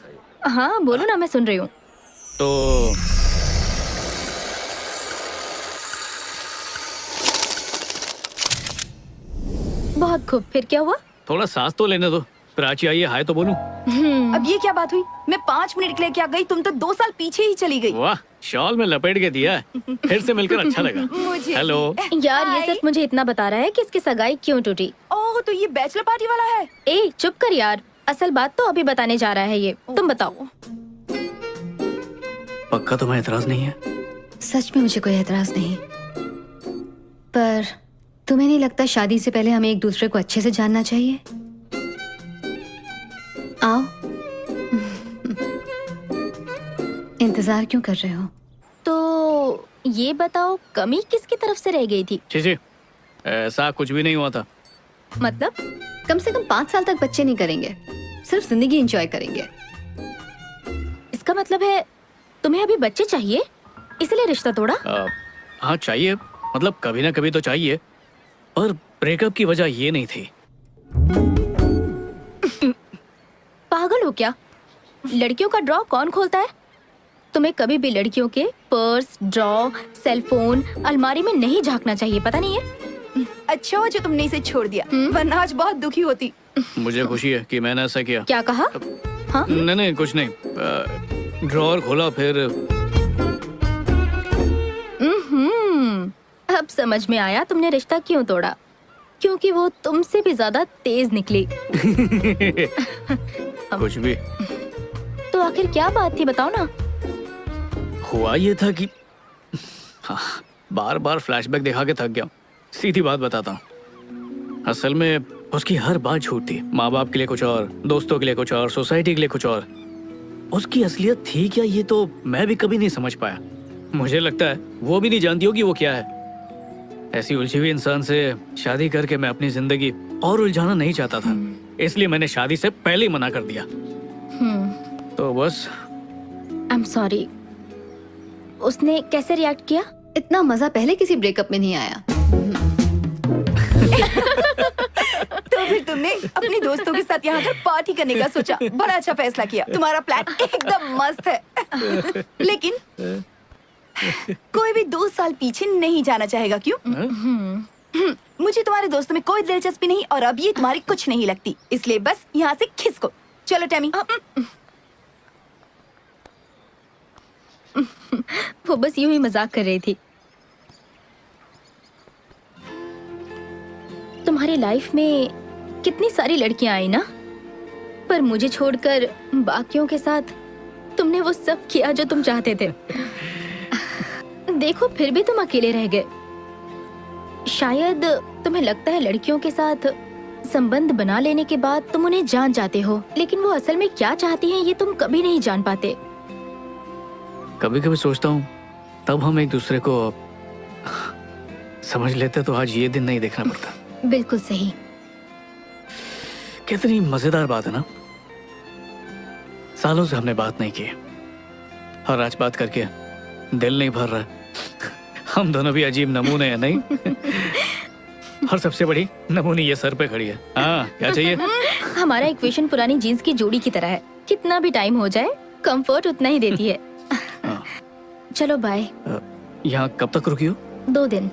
हाँ बोलो ना, मैं सुन रही हूँ। तो बहुत खूब, फिर क्या हुआ? थोड़ा सांस तो लेने दो। प्राची आई है, हाय तो बोलूं। अब ये क्या बात हुई? मैं 5 मिनट के लिए क्या गई, तुम तो 2 साल पीछे ही चली गई। वाह, शॉल में लपेट के दिया। फिर से मिलकर अच्छा लगा। मुझे हेलो यार, ये सिर्फ मुझे इतना बता रहा है कि इसकी सगाई क्यों टूटी। ओह, तो ये बैचलर पार्टी वाला है। ए चुप कर यार, असल बात तो अभी बताने जा रहा है ये। तुम बताओ। पक्का तुम्हें एतराज नहीं है? सच में मुझे कोई एतराज नहीं, पर तुम्हें नहीं लगता शादी से पहले हमें एक दूसरे को अच्छे से जानना चाहिए? आओ। इंतजार क्यों कर रहे हो? तो ये बताओ, कमी किसकी तरफ से रह गई थी? जी ऐसा कुछ भी नहीं हुआ था। मतलब? कम से कम 5 साल तक बच्चे नहीं करेंगे, सिर्फ जिंदगी एंजॉय करेंगे। इसका मतलब है तुम्हें अभी बच्चे चाहिए, इसलिए रिश्ता तोड़ा? हाँ चाहिए, मतलब कभी ना कभी तो चाहिए, पर ब्रेकअप की वजह ये नहीं थी। पागल हो क्या? लड़कियों का ड्रॉ कौन खोलता है? तुम्हें कभी भी लड़कियों के पर्स, ड्रॉ, सेलफोन, अलमारी में नहीं झांकना चाहिए, पता नहीं है? अच्छा हुआ जो तुमने इसे छोड़ दिया, वरना आज बहुत दुखी होती। मुझे खुशी है कि मैंने ऐसा किया। क्या कहा? हाँ? नहीं कुछ नहीं। ड्रॉअर खोला, फिर अब समझ में आया तुमने रिश्ता क्यों तोड़ा, क्योंकि वो तुमसे भी ज्यादा तेज निकली। कुछ भी। तो आखिर क्या बात थी, बताओ ना। हुआ ये था कि हाँ, बार बार फ्लैशबैक दिखा के थक गया। सीधी बात बताता हूँ, असल में उसकी हर बात झूठ थी। माँ बाप के लिए कुछ और, दोस्तों के लिए कुछ और, सोसाइटी के लिए कुछ और। उसकी असलियत थी क्या, ये तो मैं भी कभी नहीं समझ पाया। मुझे लगता है वो भी नहीं जानती होगी वो क्या है। ऐसी उलझी हुई इंसान से शादी करके मैं अपनी जिंदगी और उलझाना नहीं चाहता था, इसलिए मैंने शादी से पहले ही मना कर दिया। तो बस। I am sorry. उसने कैसे रिएक्ट किया? इतना मजा पहले किसी ब्रेकअप में नहीं आया। तो फिर तुमने अपने दोस्तों के साथ यहाँ आकर पार्टी करने का सोचा। बड़ा अच्छा फैसला किया, तुम्हारा प्लान एकदम मस्त है। लेकिन कोई भी 2 साल पीछे नहीं जाना चाहेगा, क्यों? मुझे तुम्हारे दोस्तों में कोई दिलचस्पी नहीं और अब ये तुम्हारी कुछ नहीं लगती, इसलिए बस यहाँ से खिसको। चलो टैमी। वो बस यूं ही मजाक कर रही थी। तुम्हारी लाइफ में कितनी सारी लड़कियां आई ना, पर मुझे छोड़कर बाकियों के साथ तुमने वो सब किया जो तुम चाहते थे। देखो फिर भी तुम अकेले रह गए। शायद तुम्हें लगता है लड़कियों के साथ संबंध बना लेने के बाद तुम उन्हें जान जाते हो, लेकिन वो असल में क्या चाहती हैं ये तुम कभी नहीं जान पाते। कभी कभी सोचता हूँ तब हम एक दूसरे को समझ लेते तो आज ये दिन नहीं देखना पड़ता। बिल्कुल सही। कितनी मजेदार बात है ना, सालों से हमने बात नहीं की और आज बात करके दिल नहीं भर रहा। हम दोनों भी अजीब नमूने हैं नहीं? और सबसे बड़ी नमूनी ये सर पे खड़ी है। हाँ, क्या चाहिए? हमारा इक्वेशन पुरानी जीन्स की जोड़ी की तरह है, कितना भी टाइम हो जाए कंफर्ट उतना ही देती है। चलो बाय। यहाँ कब तक रुकी हो? 2 दिन।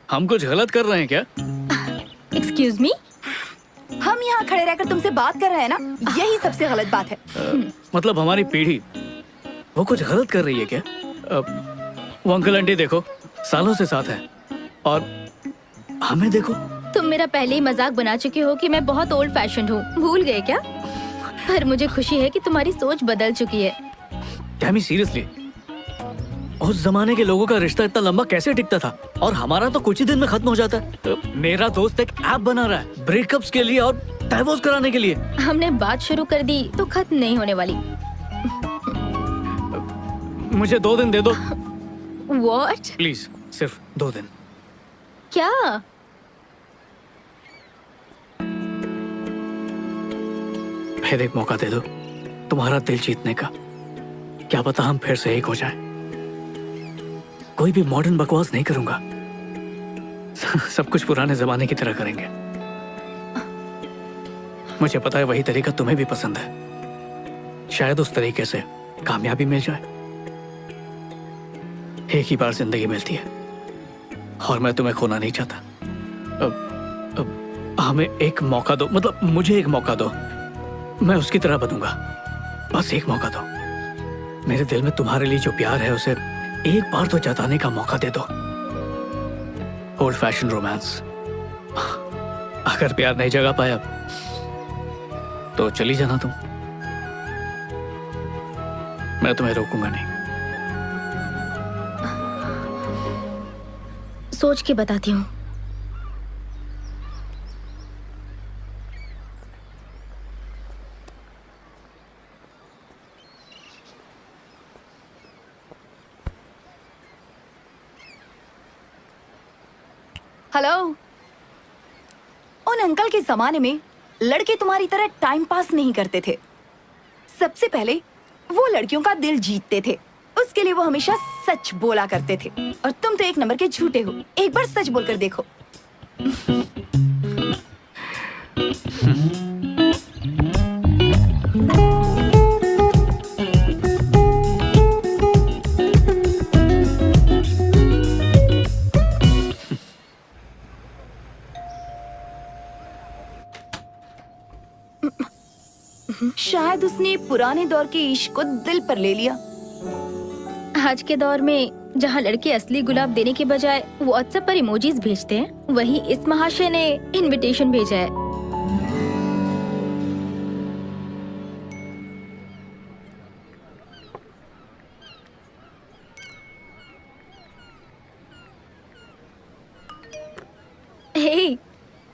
हम कुछ गलत कर रहे हैं क्या? Excuse me? हम यहाँ खड़े रहकर तुमसे बात कर रहे हैं ना, यही सबसे गलत बात है। मतलब हमारी पीढ़ी वो कुछ गलत कर रही है क्या? वो अंकल आंटी देखो, सालों से साथ हैं, और हमें देखो। तुम मेरा पहले ही मजाक बना चुके हो कि मैं बहुत ओल्ड फैशन हूँ, भूल गए क्या? पर मुझे खुशी है कि तुम्हारी सोच बदल चुकी है। टैमी सीरियसली, उस जमाने के लोगों का रिश्ता इतना लंबा कैसे टिकता था, और हमारा तो कुछ ही दिन में खत्म हो जाता है। मेरा दोस्त एक ऐप बना रहा है ब्रेकअप्स के लिए और डाइवोर्स कराने के लिए। हमने बात शुरू कर दी तो खत्म नहीं होने वाली। मुझे 2 दिन दे दो। What? प्लीज, सिर्फ 2 दिन। क्या? फिर एक मौका दे दो तुम्हारा दिल जीतने का। क्या पता हम फिर से एक हो जाए। कोई भी मॉडर्न बकवास नहीं करूंगा, सब कुछ पुराने जमाने की तरह करेंगे। मुझे पता है वही तरीका तुम्हें भी पसंद है, शायद उस तरीके से कामयाबी मिल जाए। एक ही बार जिंदगी मिलती है और मैं तुम्हें खोना नहीं चाहता। अब हमें एक मौका दो, मतलब मुझे एक मौका दो, मैं उसकी तरह बनूंगा। बस एक मौका दो। मेरे दिल में तुम्हारे लिए जो प्यार है उसे एक बार तो जताने का मौका दे दो। Old fashion romance. अगर प्यार नहीं जगा पाया तो चली जाना तुम, मैं तुम्हें रोकूंगा नहीं। सोच के बताती हूँ। हेलो। उन अंकल के जमाने में लड़के तुम्हारी तरह टाइम पास नहीं करते थे। सबसे पहले वो लड़कियों का दिल जीतते थे, उसके लिए वो हमेशा सच बोला करते थे। और तुम तो एक नंबर के झूठे हो। एक बार सच बोलकर देखो। शायद उसने पुराने दौर के इश्क को दिल पर ले लिया। आज के दौर में जहाँ लड़के असली गुलाब देने के बजाय व्हाट्सएप पर इमोजीज भेजते हैं, वही इस महाशय ने इनविटेशन भेजा है। हे,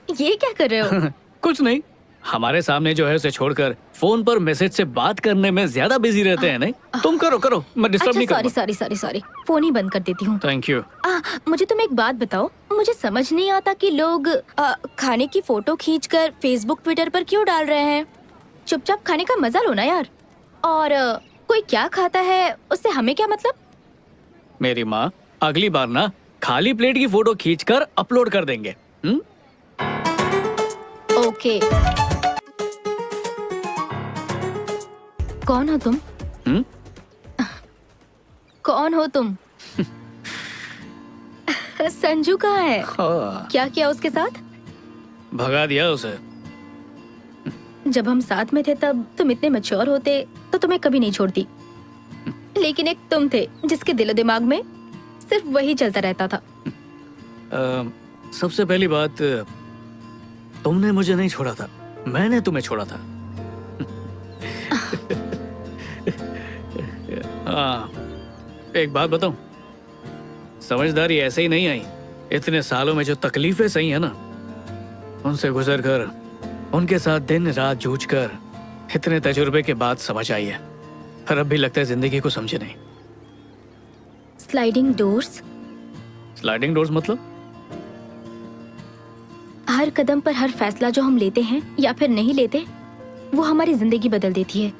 ये क्या कर रहे हो? कुछ नहीं, हमारे सामने जो है उसे छोड़कर फोन पर मैसेज से बात करने में ज्यादा बिजी रहते हैं। नहीं, तुम करो करो, मैं डिस्टर्ब नहीं करूंगा। सॉरी, फोन ही बंद कर देती हूँ। Thank you. मुझे तुम एक बात बताओ, मुझे समझ नहीं आता कि लोग खाने की फोटो खींचकर फेसबुक ट्विटर पर क्यों डाल रहे हैं। चुपचाप खाने का मजा लो ना यार। और कोई क्या खाता है उससे हमें क्या मतलब? मेरी माँ अगली बार ना खाली प्लेट की फोटो खींचकर अपलोड कर देंगे। ओके। कौन हो तुम? कौन हो तुम? संजू कहाँ है? क्या किया उसके साथ? भगा दिया उसे। जब हम साथ में थे तब तुम इतने मैच्योर होते तो तुम्हें कभी नहीं छोड़ती, लेकिन एक तुम थे जिसके दिलो दिमाग में सिर्फ वही चलता रहता था। सबसे पहली बात, तुमने मुझे नहीं छोड़ा था, मैंने तुम्हें छोड़ा था। एक बात बताऊं, समझदारी ऐसे ही नहीं आई। इतने सालों में जो तकलीफें सही है ना, उनसे गुजर कर, उनके साथ दिन रात जूझ कर, इतने तजुर्बे के बाद समझ आई है। पर अब भी लगता है जिंदगी को समझे नहीं। Sliding doors? स्लाइडिंग डोर्स मतलब? हर कदम पर हर फैसला जो हम लेते हैं या फिर नहीं लेते, वो हमारी जिंदगी बदल देती है।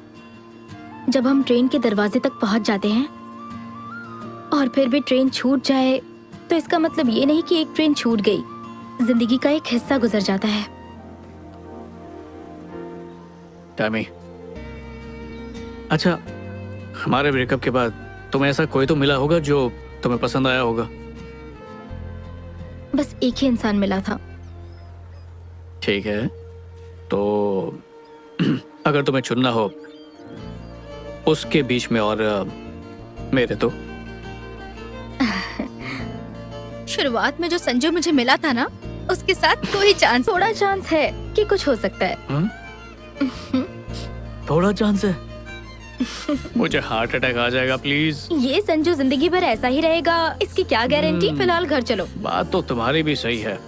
जब हम ट्रेन के दरवाजे तक पहुंच जाते हैं और फिर भी ट्रेन छूट जाए, तो इसका मतलब ये नहीं कि एक ट्रेन छूट गई, जिंदगी का एक हिस्सा गुजर जाता है। टामी, अच्छा, हमारे ब्रेकअप के बाद तुम्हें ऐसा कोई तो मिला होगा जो तुम्हें पसंद आया होगा? बस एक ही इंसान मिला था। ठीक है, तो अगर तुम्हें चुनना हो उसके बीच में और मेरे, तो शुरुआत में जो संजू मुझे मिला था ना, उसके साथ कोई चांस, थोड़ा चांस है कि कुछ हो सकता है। थोड़ा चांस है? मुझे हार्ट अटैक आ जाएगा प्लीज। ये संजू जिंदगी भर ऐसा ही रहेगा, इसकी क्या गारंटी। फिलहाल घर चलो। बात तो तुम्हारी भी सही है।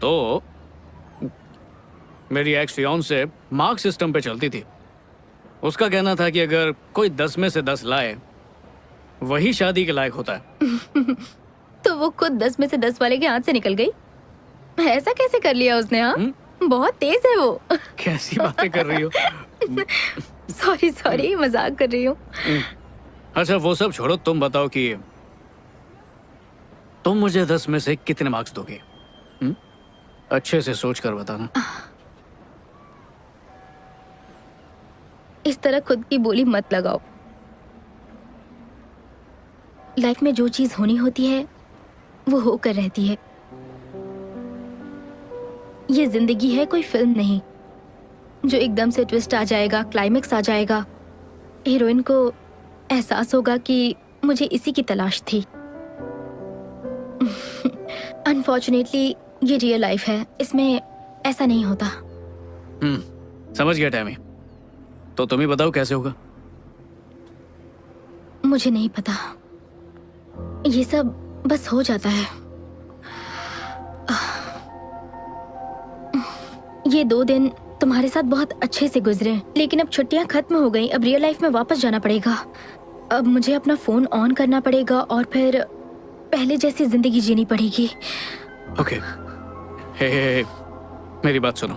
तो मेरी एक्स फियांसे मार्क सिस्टम पे चलती थी। उसका कहना था कि अगर कोई 10 में से 10 लाए, वही शादी के लायक होता है। तो वो खुद 10 में से 10 वाले के हाथ से निकल गई। ऐसा कैसे कर लिया उसने? हाँ, बहुत तेज है वो। कैसी बातें कर रही हो? सॉरी, मजाक कर रही हूँ। अच्छा, वो सब छोड़ो, तुम बताओ कि तुम मुझे 10 में से कितने मार्क्स दोगे? अच्छे से सोच कर बताना। इस तरह खुद की बोली मत लगाओ। लाइफ में जो चीज होनी होती है वो होकर रहती है। ये जिंदगी है, कोई फिल्म नहीं जो एकदम से ट्विस्ट आ जाएगा, क्लाइमेक्स आ जाएगा, हीरोइन को एहसास होगा कि मुझे इसी की तलाश थी। अनफॉर्चुनेटली ये रियल लाइफ है, इसमें ऐसा नहीं होता। समझ गया टैमी। तो तुम ही बताओ कैसे होगा? मुझे नहीं पता, ये सब बस हो जाता है। ये 2 दिन तुम्हारे साथ बहुत अच्छे से गुजरे, लेकिन अब छुट्टियां खत्म हो गई। अब रियल लाइफ में वापस जाना पड़ेगा। अब मुझे अपना फोन ऑन करना पड़ेगा और फिर पहले जैसी जिंदगी जीनी पड़ेगी। ओके, हे, मेरी बात सुनो।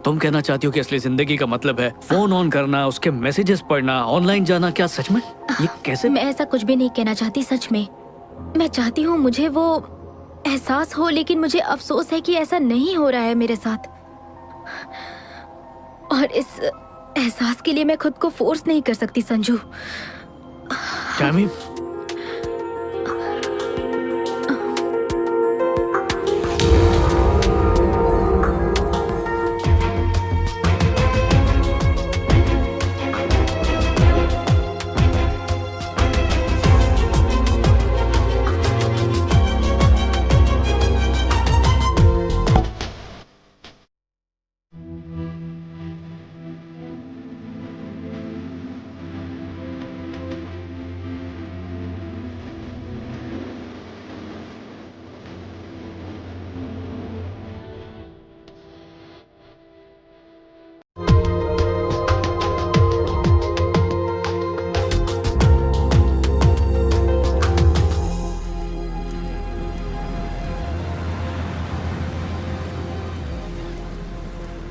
तुम कहना चाहती हो कि असली जिंदगी का मतलब है फोन ऑन करना, उसके मैसेजेस पढ़ना, ऑनलाइन जाना? क्या सच में? ये कैसे? मैं ऐसा कुछ भी नहीं कहना चाहती, सच में। मैं चाहती हूँ मुझे वो एहसास हो, लेकिन मुझे अफसोस है कि ऐसा नहीं हो रहा है मेरे साथ। और इस एहसास के लिए मैं खुद को फोर्स नहीं कर सकती संजू। टैमी,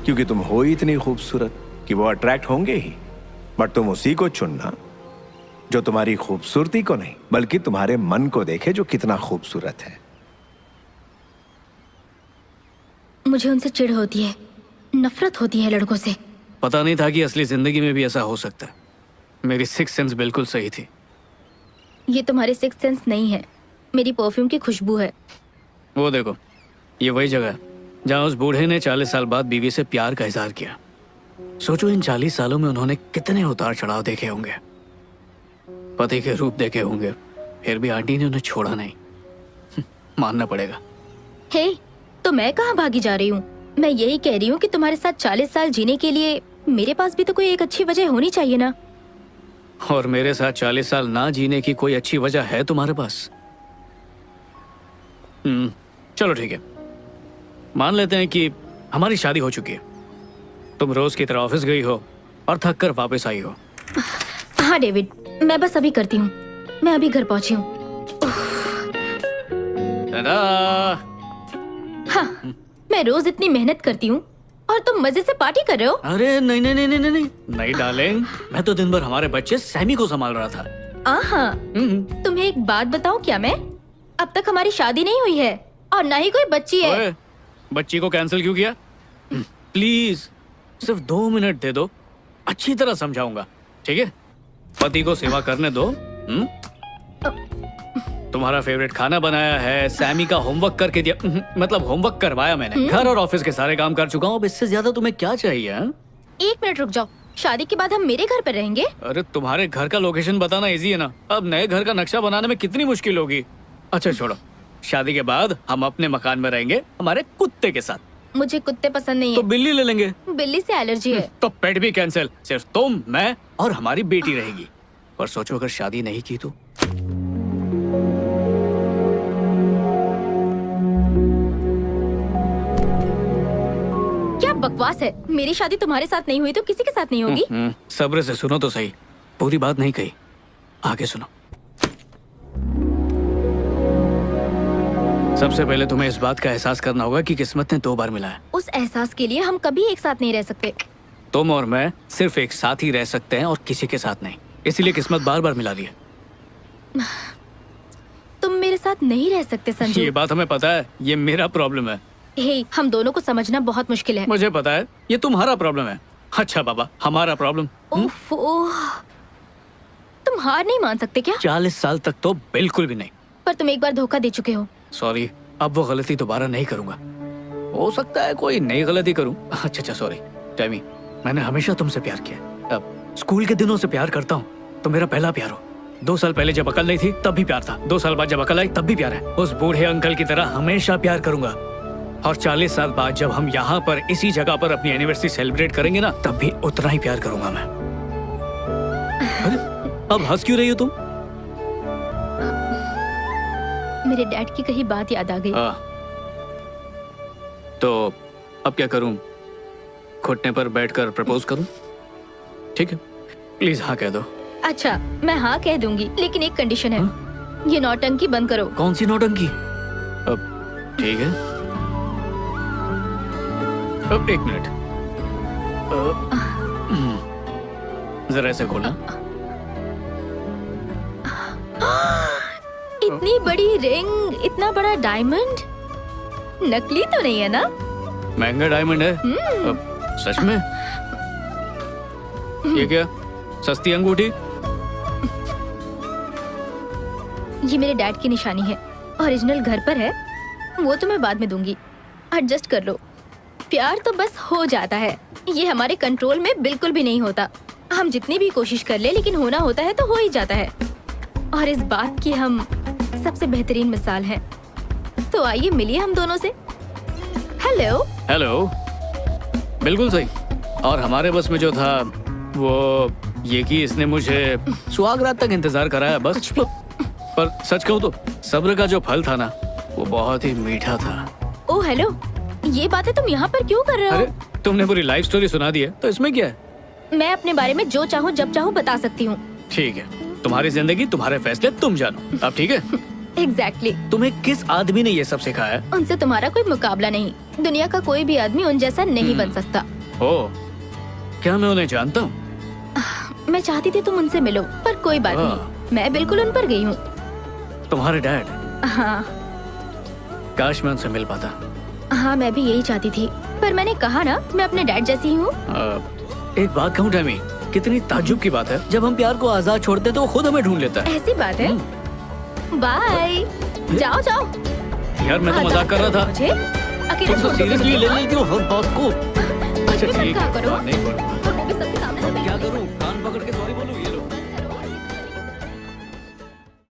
क्योंकि तुम हो ही इतनी खूबसूरत कि वो अट्रैक्ट होंगे ही। बट तुम उसी को चुनना जो तुम्हारी खूबसूरती को नहीं, बल्कि तुम्हारे मन को देखे जो कितना खूबसूरत है। मुझे उनसे चिढ़ होती है, नफरत होती है लड़कों से। पता नहीं था कि असली जिंदगी में भी ऐसा हो सकता है। मेरी सिक्स सेंस बिल्कुल सही थी। ये तुम्हारी सिक्स सेंस नहीं है, मेरी परफ्यूम की खुशबू है। वो देखो, ये वही जगह है जहाँ उस बूढ़े ने 40 साल बाद बीवी से प्यार का इजहार किया। सोचो, इन 40 सालों में उन्होंने कितने उतार चढ़ाव देखे होंगे, पति के रूप देखे होंगे, फिर भी आंटी ने उन्हें छोड़ा नहीं। मानना पड़ेगा। हे, तो मैं कहाँ भागी जा रही हूँ? मैं यही कह रही हूँ कि तुम्हारे साथ 40 साल जीने के लिए मेरे पास भी तो कोई एक अच्छी वजह होनी चाहिए ना। और मेरे साथ 40 साल ना जीने की कोई अच्छी वजह है तुम्हारे पास? चलो ठीक है, मान लेते हैं कि हमारी शादी हो चुकी है। तुम रोज की तरह ऑफिस गई हो और थक कर वापस आई हो। हाँ डेविड, मैं बस अभी करती हूँ। मैं अभी घर पहुंची हूँ। टाटा। हाँ, मैं रोज इतनी मेहनत करती हूँ और तुम मजे से पार्टी कर रहे हो। अरे नहीं नहीं नहीं नहीं नहीं नहीं डार्लिंग, मैं तो दिन भर हमारे बच्चे सैमी को संभाल रहा था। हाँ, तुम्हें एक बात बताऊं क्या मैं? अब तक हमारी शादी नहीं हुई है और ना ही कोई बच्ची है। ओए, बच्ची को कैंसिल क्यों किया? प्लीज सिर्फ 2 मिनट दे दो, अच्छी तरह समझाऊंगा, ठीक है? पति को सेवा करने दो। तुम्हारा फेवरेट खाना बनाया है, सैमी का होमवर्क करके दिया, मतलब होमवर्क करवाया मैंने। घर और ऑफिस के सारे काम कर चुका हूँ, अब इससे ज्यादा तुम्हें क्या चाहिए? हाँ? 1 मिनट रुक जाओ, शादी के बाद हम मेरे घर पर रहेंगे। अरे तुम्हारे घर का लोकेशन बताना इजी है ना, अब नए घर का नक्शा बनाने में कितनी मुश्किल होगी। अच्छा छोड़ो, शादी के बाद हम अपने मकान में रहेंगे हमारे कुत्ते के साथ। मुझे कुत्ते पसंद नहीं तो है। बिल्ली ले लेंगे। बिल्ली से एलर्जी है। तो पेट भी कैंसिल, सिर्फ तुम, मैं और हमारी बेटी रहेगी। पर सोचो अगर शादी नहीं की तो। क्या बकवास है, मेरी शादी तुम्हारे साथ नहीं हुई तो किसी के साथ नहीं होगी। सब्र से सुनो तो सही, पूरी बात नहीं कही, आगे सुनो। सबसे पहले तुम्हें इस बात का एहसास करना होगा कि किस्मत ने 2 बार मिला है। उस एहसास के लिए हम कभी एक साथ नहीं रह सकते। तुम और मैं सिर्फ एक साथ ही रह सकते हैं और किसी के साथ नहीं, इसीलिए किस्मत बार बार मिला रही है। तुम मेरे साथ नहीं रह सकते संजू। ये बात हमें पता है, ये मेरा प्रॉब्लम है। हे, हम दोनों को समझना बहुत मुश्किल है। मुझे पता है, ये तुम्हारा प्रॉब्लम है। अच्छा बाबा, हमारा प्रॉब्लम। तुम हार नहीं मान सकते क्या? 40 साल तक तो बिल्कुल भी नहीं। पर तुम एक बार धोखा दे चुके हो। सॉरी, अब वो गलती दोबारा नहीं करूंगा। हो सकता है कोई नई गलती करूं। अच्छा सॉरी टैमी, मैंने हमेशा तुमसे प्यार किया। अब स्कूल के दिनों से प्यार करता हूँ, तो मेरा पहला प्यार हो। 2 साल पहले जब अकल नहीं थी तब भी प्यार था, 2 साल बाद जब अकल आई तब भी प्यार है। उस बूढ़े अंकल की तरह हमेशा प्यार करूंगा। और 40 साल बाद जब हम यहाँ पर इसी जगह पर अपनी एनिवर्सरी सेलिब्रेट करेंगे ना, तब भी उतना ही प्यार करूंगा मैं। अरे, अब हंस क्यों रही हो तुम? मेरे डैड की कही बात याद आ गई। तो अब क्या करूं? घुटने पर बैठकर प्रपोज करूं? ठीक है, प्लीज हाँ कह दो। अच्छा, मैं हाँ कह दूंगी, लेकिन एक कंडीशन है। ये नौटंकी बंद करो। कौन सी नौटंकी? अब ठीक है, अब 1 मिनट, जरा ऐसे खोलना। इतनी बड़ी रिंग, इतना बड़ा डायमंड, नकली तो नहीं है ना? महंगा डायमंड है। अब सच में? ये क्या, सस्ती अंगूठी? ये मेरे डैड की निशानी है, ओरिजिनल घर पर है। वो तो मैं बाद में दूंगी, एडजस्ट कर लो। प्यार तो बस हो जाता है, ये हमारे कंट्रोल में बिल्कुल भी नहीं होता। हम जितनी भी कोशिश कर ले, लेकिन होना होता है तो हो ही जाता है। और इस बात की हम सबसे बेहतरीन मिसाल है। तो आइए मिलिए हम दोनों से। हेलो। हेलो, बिल्कुल सही। और हमारे बस में जो था वो ये कि इसने मुझे सुहाग रात तक इंतजार कराया बस। पर सच कहूँ तो सब्र का जो फल था ना, वो बहुत ही मीठा था। ओ हेलो, ये बातें तुम यहाँ पर क्यों कर रहे हो? अरे तुमने पूरी लाइफ स्टोरी सुना दी है, तो इसमें क्या है? मैं अपने बारे में जो चाहूँ जब चाहूँ बता सकती हूँ। ठीक है, तुम्हारी जिंदगी, तुम्हारे फैसले, तुम जानो। अब ठीक है? एग्जैक्टली। तुम्हें किस आदमी ने ये सब सिखाया? उनसे तुम्हारा कोई मुकाबला नहीं। दुनिया का कोई भी आदमी उन जैसा नहीं बन सकता। ओ, क्या मैं उन्हें जानता हूँ? मैं चाहती थी तुम उनसे मिलो, पर कोई बात नहीं, मैं बिल्कुल उन पर गई हूँ। तुम्हारे डैड? हाँ। काश मैं उनसे मिल पाता। हाँ, मैं भी यही चाहती थी, पर मैंने कहा ना, मैं अपने डैड जैसी ही हूँ। एक बात कहूँ टैमी, कितनी ताज्जुब की बात है, जब हम प्यार को आजाद छोड़ते हैं तो वो खुद हमें ढूंढ लेता है। ऐसी बात है? बाय। जाओ जाओ। यार मैं तो मजाक कर रहा था। मुझे अकेले तुम तो सीरियसली ले लेती हो हर बात को। अच्छा ठीक है, नहीं बोलूंगा। और वो भी सबके सामने। क्या करूँ? कान पकड़ के सॉरी बोलूँ?